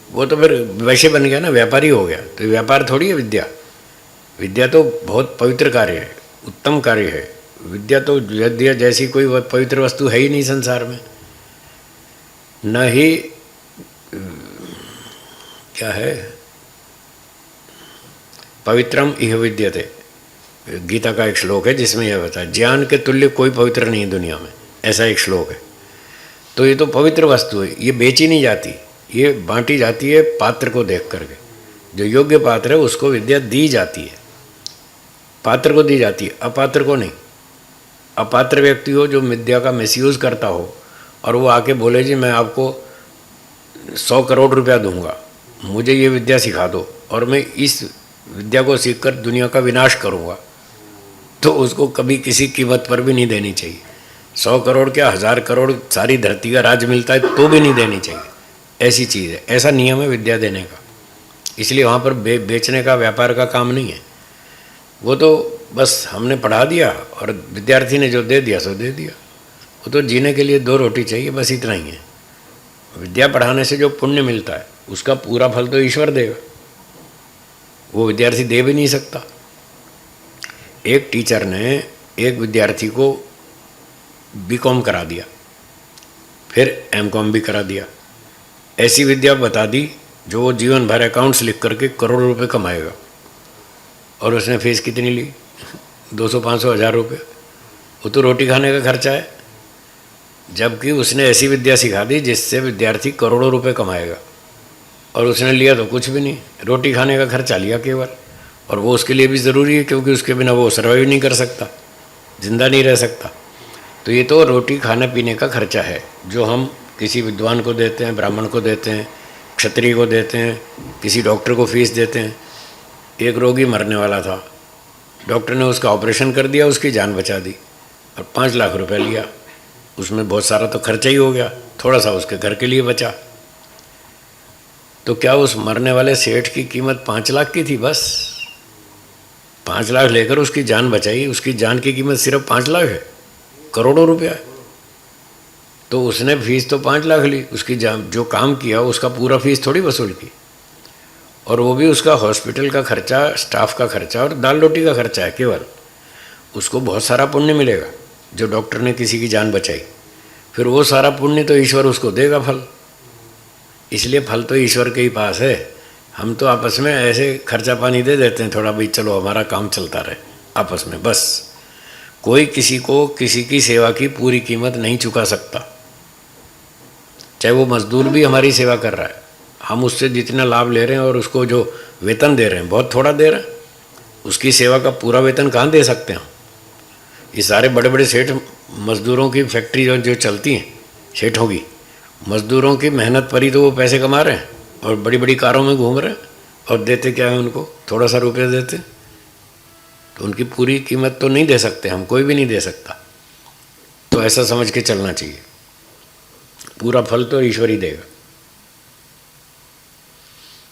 वो तो फिर वैसे बन गया ना, व्यापारी हो गया। तो व्यापार थोड़ी है विद्या। विद्या तो बहुत पवित्र कार्य है, उत्तम कार्य है। विद्या तो विद्या जैसी कोई पवित्र वस्तु है ही नहीं संसार में। न ही क्या है, पवित्रम इह विद्यते, गीता का एक श्लोक है जिसमें यह बताया ज्ञान के तुल्य कोई पवित्र नहीं है दुनिया में, ऐसा एक श्लोक है। तो ये तो पवित्र वस्तु है, ये बेची नहीं जाती, ये बांटी जाती है पात्र को देख करके। जो योग्य पात्र है उसको विद्या दी जाती है, पात्र को दी जाती है, अपात्र को नहीं। अपात्र व्यक्ति हो जो विद्या का मिसयूज़ करता हो और वो आके बोले जी मैं आपको 100 करोड़ रुपया दूंगा, मुझे ये विद्या सिखा दो और मैं इस विद्या को सीखकर दुनिया का विनाश करूंगा, तो उसको कभी किसी कीमत पर भी नहीं देनी चाहिए। 100 करोड़ क्या 1000 करोड़ सारी धरती का राज मिलता है तो भी नहीं देनी चाहिए। ऐसी चीज़ है, ऐसा नियम है विद्या देने का। इसलिए वहाँ पर बेचने का व्यापार का काम नहीं है। वो तो बस हमने पढ़ा दिया और विद्यार्थी ने जो दे दिया सो दे दिया। वो तो जीने के लिए 2 रोटी चाहिए, बस इतना ही है। विद्या पढ़ाने से जो पुण्य मिलता है उसका पूरा फल तो ईश्वर देगा, वो विद्यार्थी दे भी नहीं सकता। एक टीचर ने एक विद्यार्थी को बीकॉम करा दिया, फिर एमकॉम भी करा दिया। ऐसी विद्या बता दी जो वो जीवन भर अकाउंट्स लिख करके करोड़ों रुपए कमाएगा। और उसने फीस कितनी ली? 200, 500, 1000 रुपये। वो तो रोटी खाने का खर्चा है। जबकि उसने ऐसी विद्या सिखा दी जिससे विद्यार्थी करोड़ों रुपए कमाएगा, और उसने लिया तो कुछ भी नहीं, रोटी खाने का खर्चा लिया केवल। और वो उसके लिए भी ज़रूरी है क्योंकि उसके बिना वो सर्वाइव नहीं कर सकता, जिंदा नहीं रह सकता। तो ये तो रोटी खाने पीने का खर्चा है जो हम किसी विद्वान को देते हैं, ब्राह्मण को देते हैं, क्षत्रिय को देते हैं, किसी डॉक्टर को फीस देते हैं। एक रोगी मरने वाला था, डॉक्टर ने उसका ऑपरेशन कर दिया, उसकी जान बचा दी और 5 लाख रुपए लिया। उसमें बहुत सारा तो खर्चा ही हो गया, थोड़ा सा उसके घर के लिए बचा। तो क्या उस मरने वाले सेठ की कीमत 5 लाख की थी? बस 5 लाख लेकर उसकी जान बचाई। उसकी जान की कीमत सिर्फ 5 लाख है, करोड़ों रुपया है। तो उसने फीस तो 5 लाख ली, उसकी जान जो काम किया उसका पूरा फीस थोड़ी वसूल की। और वो भी उसका हॉस्पिटल का खर्चा, स्टाफ का खर्चा और दाल रोटी का खर्चा है केवल। उसको बहुत सारा पुण्य मिलेगा जो डॉक्टर ने किसी की जान बचाई। फिर वो सारा पुण्य तो ईश्वर उसको देगा फल। इसलिए फल तो ईश्वर के ही पास है। हम तो आपस में ऐसे खर्चा पानी दे देते हैं थोड़ा, भाई चलो हमारा काम चलता रहे आपस में बस। कोई किसी को किसी की सेवा की पूरी कीमत नहीं चुका सकता। चाहे वो मजदूर भी हमारी सेवा कर रहा है, हम उससे जितना लाभ ले रहे हैं और उसको जो वेतन दे रहे हैं बहुत थोड़ा दे रहे हैं, उसकी सेवा का पूरा वेतन कहाँ दे सकते हैं हम? ये सारे बड़े बड़े सेठ मजदूरों की फैक्ट्री जो चलती हैं सेठों की, मजदूरों की मेहनत पर ही तो वो पैसे कमा रहे हैं और बड़ी बड़ी कारों में घूम रहे हैं। और देते क्या है उनको? थोड़ा सा रुपये देते। तो उनकी पूरी कीमत तो नहीं दे सकते हम, कोई भी नहीं दे सकता। तो ऐसा समझ के चलना चाहिए, पूरा फल तो ईश्वर ही देगा।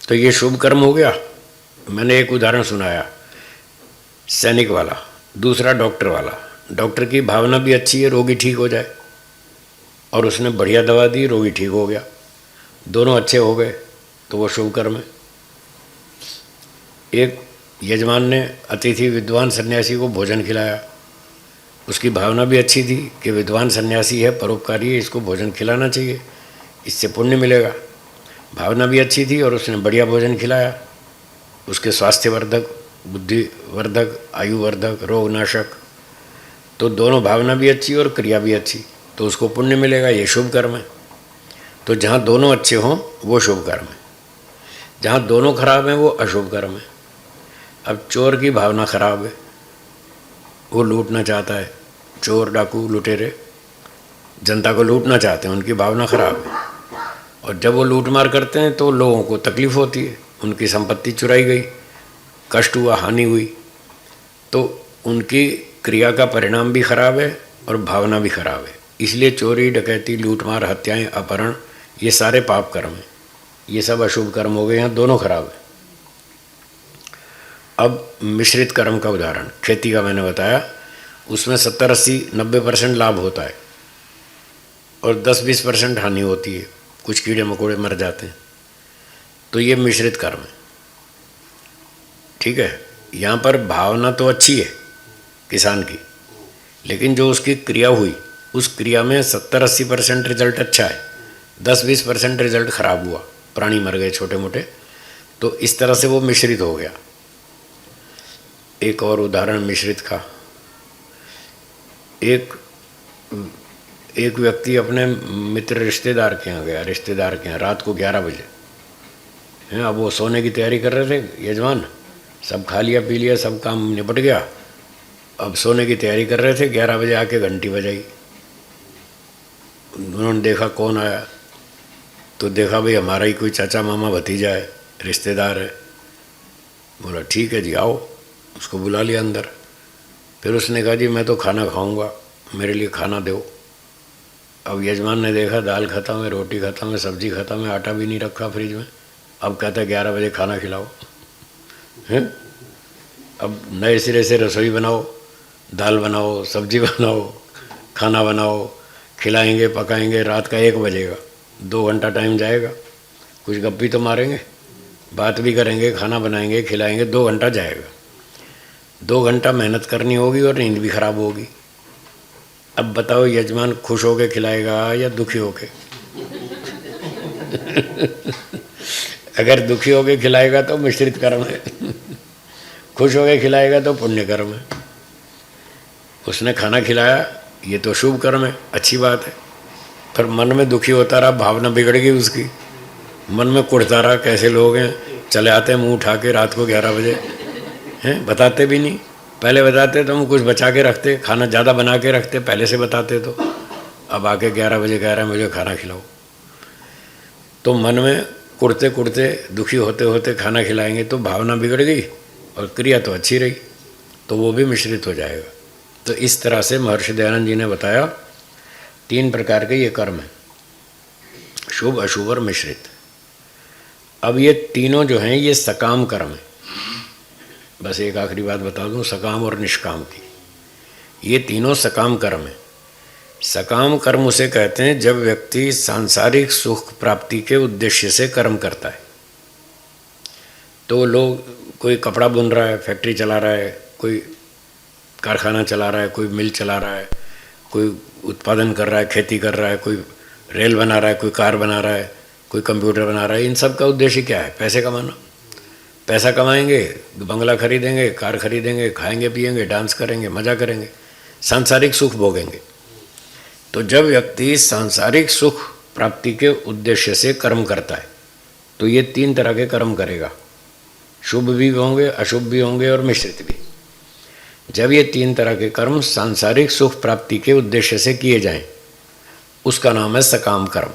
तो ये शुभ कर्म हो गया। मैंने एक उदाहरण सुनाया सैनिक वाला, दूसरा डॉक्टर वाला। डॉक्टर की भावना भी अच्छी है रोगी ठीक हो जाए, और उसने बढ़िया दवा दी, रोगी ठीक हो गया, दोनों अच्छे हो गए, तो वो शुभ कर्म है। एक यजमान ने अतिथि विद्वान सन्यासी को भोजन खिलाया, उसकी भावना भी अच्छी थी कि विद्वान सन्यासी है, परोपकारी है, इसको भोजन खिलाना चाहिए, इससे पुण्य मिलेगा। भावना भी अच्छी थी और उसने बढ़िया भोजन खिलाया, उसके स्वास्थ्यवर्धक, बुद्धिवर्धक, आयुवर्धक, रोगनाशक। तो दोनों भावना भी अच्छी और क्रिया भी अच्छी, तो उसको पुण्य मिलेगा। ये शुभ कर्म है। तो जहाँ दोनों अच्छे हों वो शुभ कर्म है, जहाँ दोनों खराब हैं वो अशुभ कर्म है। अब चोर की भावना खराब है, वो लूटना चाहता है, चोर डाकू लुटेरे जनता को लूटना चाहते हैं, उनकी भावना खराब है। और जब वो लूटमार करते हैं तो लोगों को तकलीफ़ होती है, उनकी संपत्ति चुराई गई, कष्ट हुआ, हानि हुई, तो उनकी क्रिया का परिणाम भी खराब है और भावना भी खराब है। इसलिए चोरी, डकैती, लूटमार, हत्याएं, अपहरण ये सारे पाप कर्म हैं, ये सब अशुभ कर्म हो गए, यहाँ दोनों खराब है। अब मिश्रित कर्म का उदाहरण, खेती का मैंने बताया, उसमें 70, 80, 90% लाभ होता है और 10-20% हानि होती है, कुछ कीड़े मकोड़े मर जाते हैं, तो ये मिश्रित कर्म है। ठीक है, यहाँ पर भावना तो अच्छी है किसान की, लेकिन जो उसकी क्रिया हुई उस क्रिया में 70-80% रिजल्ट अच्छा है, 10-20% रिजल्ट खराब हुआ, प्राणी मर गए छोटे मोटे, तो इस तरह से वो मिश्रित हो गया। एक और उदाहरण मिश्रित का, एक व्यक्ति अपने मित्र रिश्तेदार के यहाँ गया, रिश्तेदार के यहाँ रात को 11 बजे हैं, अब वो सोने की तैयारी कर रहे थे, यजमान सब खा लिया पी लिया, सब काम निपट गया, अब सोने की तैयारी कर रहे थे, 11 बजे आके घंटी बजाई, उन्होंने देखा कौन आया, तो देखा भाई हमारा ही कोई चाचा मामा भतीजा है, रिश्तेदार है। बोला ठीक है जी आओ, उसको बुला लिया अंदर। फिर उसने कहा जी मैं तो खाना खाऊंगा, मेरे लिए खाना दो। अब यजमान ने देखा दाल खत्म है, रोटी खत्म है, सब्जी खत्म है, आटा भी नहीं रखा फ्रिज में, अब कहता है 11 बजे खाना खिलाओ हैं। अब नए सिरे से रसोई बनाओ, दाल बनाओ, सब्जी बनाओ, खाना बनाओ, खिलाएंगे पकाएंगे, रात का 1 बजेगा, 2 घंटा टाइम जाएगा, कुछ गप्पी तो मारेंगे, बात भी करेंगे, खाना बनाएंगे, खिलाएंगे, 2 घंटा जाएगा, 2 घंटा मेहनत करनी होगी और नींद भी खराब होगी। अब बताओ यजमान खुश होके खिलाएगा या दुखी होके? अगर दुखी होके खिलाएगा तो मिश्रित कर्म है, खुश होके खिलाएगा तो पुण्य कर्म है। उसने खाना खिलाया, ये तो शुभ कर्म है, अच्छी बात है, पर मन में दुखी होता रहा, भावना बिगड़ गई उसकी, मन में कुढ़ता रहा, कैसे लोग हैं, चले आते हैं मुंह उठा के रात को 11 बजे हैं, बताते भी नहीं, पहले बताते तो हम कुछ बचा के रखते, खाना ज़्यादा बना के रखते, पहले से बताते तो, अब आके 11 बजे कह रहा है मुझे खाना खिलाओ, तो मन में कुड़ते कुड़ते दुखी होते होते खाना खिलाएंगे तो भावना बिगड़ गई और क्रिया तो अच्छी रही, तो वो भी मिश्रित हो जाएगा। तो इस तरह से महर्षि दयानंद जी ने बताया 3 प्रकार के ये कर्म हैं, शुभ अशुभ और मिश्रित। अब ये तीनों जो हैं ये सकाम कर्म है। बस एक आखिरी बात बता दूं सकाम और निष्काम की, ये तीनों सकाम कर्म है। सकाम कर्म उसे कहते हैं जब व्यक्ति सांसारिक सुख प्राप्ति के उद्देश्य से कर्म करता है। तो लोग, कोई कपड़ा बुन रहा है, फैक्ट्री चला रहा है, कोई कारखाना चला रहा है, कोई मिल चला रहा है, कोई उत्पादन कर रहा है, खेती कर रहा है, कोई रेल बना रहा है, कोई कार बना रहा है, कोई कंप्यूटर बना रहा है, इन सब का उद्देश्य क्या है? पैसे कमाना। पैसा कमाएंगे, बंगला खरीदेंगे, कार खरीदेंगे, खाएंगे पिएंगे, डांस करेंगे, मज़ा करेंगे, सांसारिक सुख भोगेंगे। तो जब व्यक्ति सांसारिक सुख प्राप्ति के उद्देश्य से कर्म करता है तो ये 3 तरह के कर्म करेगा, शुभ भी होंगे, अशुभ भी होंगे और मिश्रित भी। जब ये 3 तरह के कर्म सांसारिक सुख प्राप्ति के उद्देश्य से किए जाएं, उसका नाम है सकाम कर्म।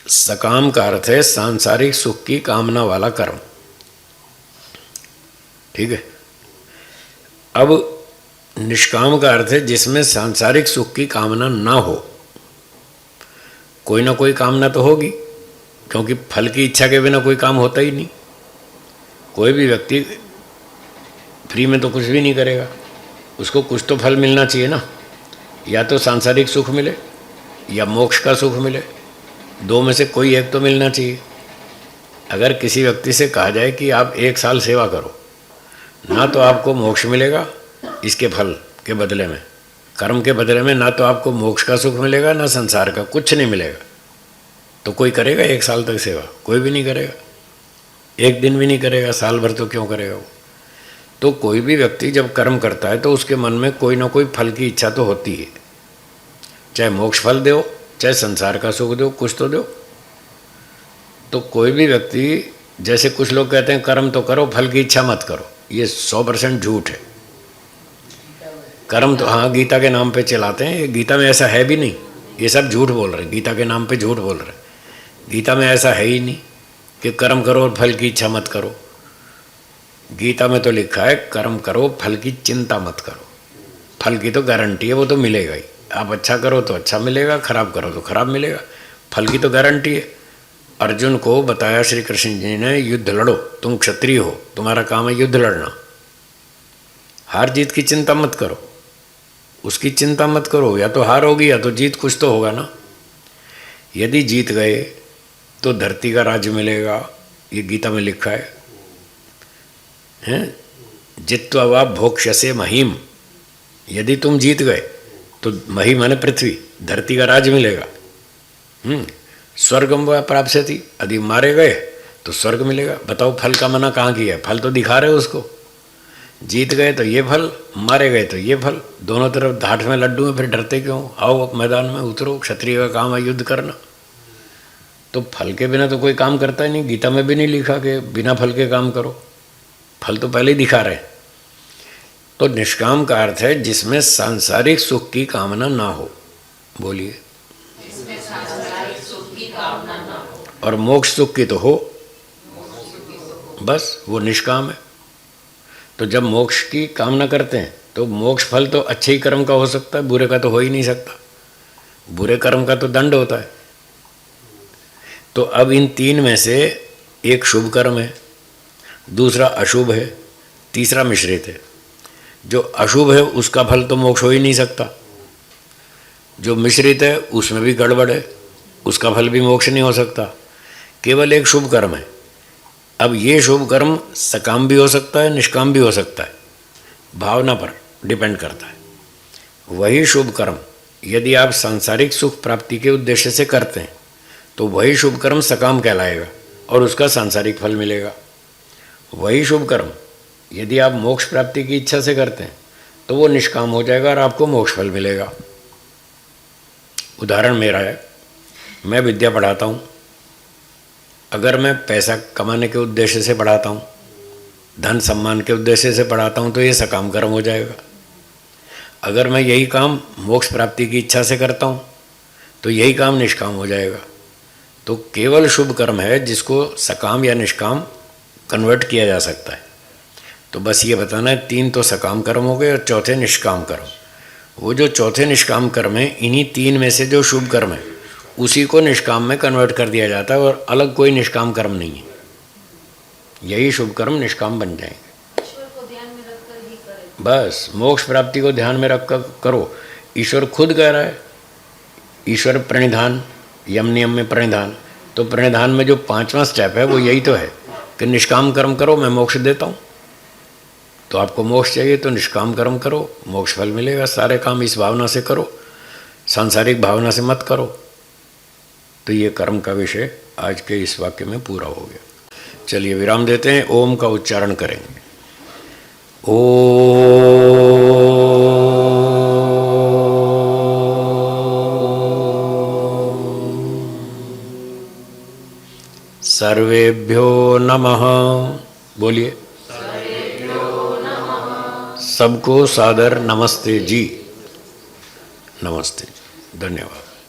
सकाम का अर्थ है सांसारिक सुख की कामना वाला कर्म। ठीक है। अब निष्काम का अर्थ है जिसमें सांसारिक सुख की कामना ना हो। कोई ना कोई कामना तो होगी, क्योंकि फल की इच्छा के बिना कोई काम होता ही नहीं। कोई भी व्यक्ति फ्री में तो कुछ भी नहीं करेगा, उसको कुछ तो फल मिलना चाहिए ना, या तो सांसारिक सुख मिले या मोक्ष का सुख मिले, 2 में से कोई एक तो मिलना चाहिए। अगर किसी व्यक्ति से कहा जाए कि आप 1 साल सेवा करो, ना तो आपको मोक्ष मिलेगा इसके फल के बदले में, कर्म के बदले में, ना तो आपको मोक्ष का सुख मिलेगा ना संसार का, कुछ नहीं मिलेगा, तो कोई करेगा 1 साल तक सेवा? कोई भी नहीं करेगा, 1 दिन भी नहीं करेगा, साल भर तो क्यों करेगा वो? तो कोई भी व्यक्ति जब कर्म करता है तो उसके मन में कोई ना कोई फल की इच्छा तो होती है, चाहे मोक्ष फल दो, चाहे संसार का सुख दो, कुछ तो दो। तो कोई भी व्यक्ति, जैसे कुछ लोग कहते हैं कर्म तो करो, फल की इच्छा मत करो, ये 100% झूठ है। कर्म तो हाँ गीता के नाम पे चलाते हैं, गीता में ऐसा है भी नहीं, ये सब झूठ बोल रहे हैं, गीता के नाम पे झूठ बोल रहे हैं। गीता में ऐसा है ही नहीं कि कर्म करो और फल की इच्छा मत करो। गीता में तो लिखा है कर्म करो, फल की चिंता मत करो। फल की तो गारंटी है, वो तो मिलेगा ही। आप अच्छा करो तो अच्छा मिलेगा, खराब करो तो खराब मिलेगा। फल की तो गारंटी है। अर्जुन को बताया श्री कृष्ण जी ने, युद्ध लड़ो, तुम क्षत्रिय हो, तुम्हारा काम है युद्ध लड़ना, हार जीत की चिंता मत करो, उसकी चिंता मत करो, या तो हार होगी या तो जीत, कुछ तो होगा ना। यदि जीत गए तो धरती का राज्य मिलेगा, ये गीता में लिखा है, हैं? जित्वा वा भोक्ष्यसे महीम, यदि तुम जीत गए तो मही माने पृथ्वी, धरती का राज मिलेगा। स्वर्गम व प्राप्स्यति, यदि मारे गए तो स्वर्ग मिलेगा। बताओ फल का मना कहाँ किया है? फल तो दिखा रहे हो उसको, जीत गए तो ये फल, मारे गए तो ये फल, दोनों तरफ धाट में लड्डू में, फिर डरते क्यों? आओ मैदान में उतरो, क्षत्रिय का काम है युद्ध करना। तो फल के बिना तो कोई काम करता ही नहीं, गीता में भी नहीं लिखा कि बिना फल के काम करो, फल तो पहले ही दिखा रहे हैं। तो निष्काम का अर्थ है जिसमें सांसारिक सुख की कामना ना हो, बोलिए, और मोक्ष सुख की तो हो, बस वो निष्काम है। तो जब मोक्ष की कामना करते हैं तो मोक्ष फल तो अच्छे ही कर्म का हो सकता है, बुरे का तो हो ही नहीं सकता, बुरे कर्म का तो दंड होता है। तो अब इन तीन में से एक शुभ कर्म है, दूसरा अशुभ है, तीसरा मिश्रित है। जो अशुभ है उसका फल तो मोक्ष हो ही नहीं सकता, जो मिश्रित है उसमें भी गड़बड़ है, उसका फल भी मोक्ष नहीं हो सकता, केवल एक शुभ कर्म है। अब ये शुभ कर्म सकाम भी हो सकता है, निष्काम भी हो सकता है, भावना पर डिपेंड करता है। वही शुभ कर्म यदि आप सांसारिक सुख प्राप्ति के उद्देश्य से करते हैं तो वही शुभ कर्म सकाम कहलाएगा और उसका सांसारिक फल मिलेगा। वही शुभ कर्म यदि आप मोक्ष प्राप्ति की इच्छा से करते हैं तो वो निष्काम हो जाएगा और आपको मोक्ष फल मिलेगा। उदाहरण मेरा है, मैं विद्या पढ़ाता हूँ, अगर मैं पैसा कमाने के उद्देश्य से पढ़ाता हूँ, धन सम्मान के उद्देश्य से पढ़ाता हूँ तो ये सकाम कर्म हो जाएगा। अगर मैं यही काम मोक्ष प्राप्ति की इच्छा से करता हूँ तो यही काम निष्काम हो जाएगा। तो केवल शुभ कर्म है जिसको सकाम या निष्काम कन्वर्ट किया जा सकता है। तो बस ये बताना है, तीन तो सकाम कर्म हो गए और चौथे निष्काम कर्म। वो जो चौथे निष्काम कर्म है, इन्हीं तीन में से जो शुभ कर्म है उसी को निष्काम में कन्वर्ट कर दिया जाता है और अलग कोई निष्काम कर्म नहीं है, यही शुभ कर्म निष्काम बन जाएंगे। ईश्वर को ध्यान में रखकर ही करें, बस मोक्ष प्राप्ति को ध्यान में रख कर करो। ईश्वर खुद कह रहा है, ईश्वर प्रणिधान, यम नियम में प्रणिधान, तो प्रणिधान में जो 5वां स्टेप है वो यही तो है कि निष्काम कर्म करो, मैं मोक्ष देता हूँ। तो आपको मोक्ष चाहिए तो निष्काम कर्म करो, मोक्ष फल मिलेगा। सारे काम इस भावना से करो, सांसारिक भावना से मत करो। तो ये कर्म का विषय आज के इस वाक्य में पूरा हो गया। चलिए विराम देते हैं, ओम का उच्चारण करेंगे। सर्वेभ्यो नमः, बोलिए, सबको सादर नमस्ते जी, नमस्ते, धन्यवाद।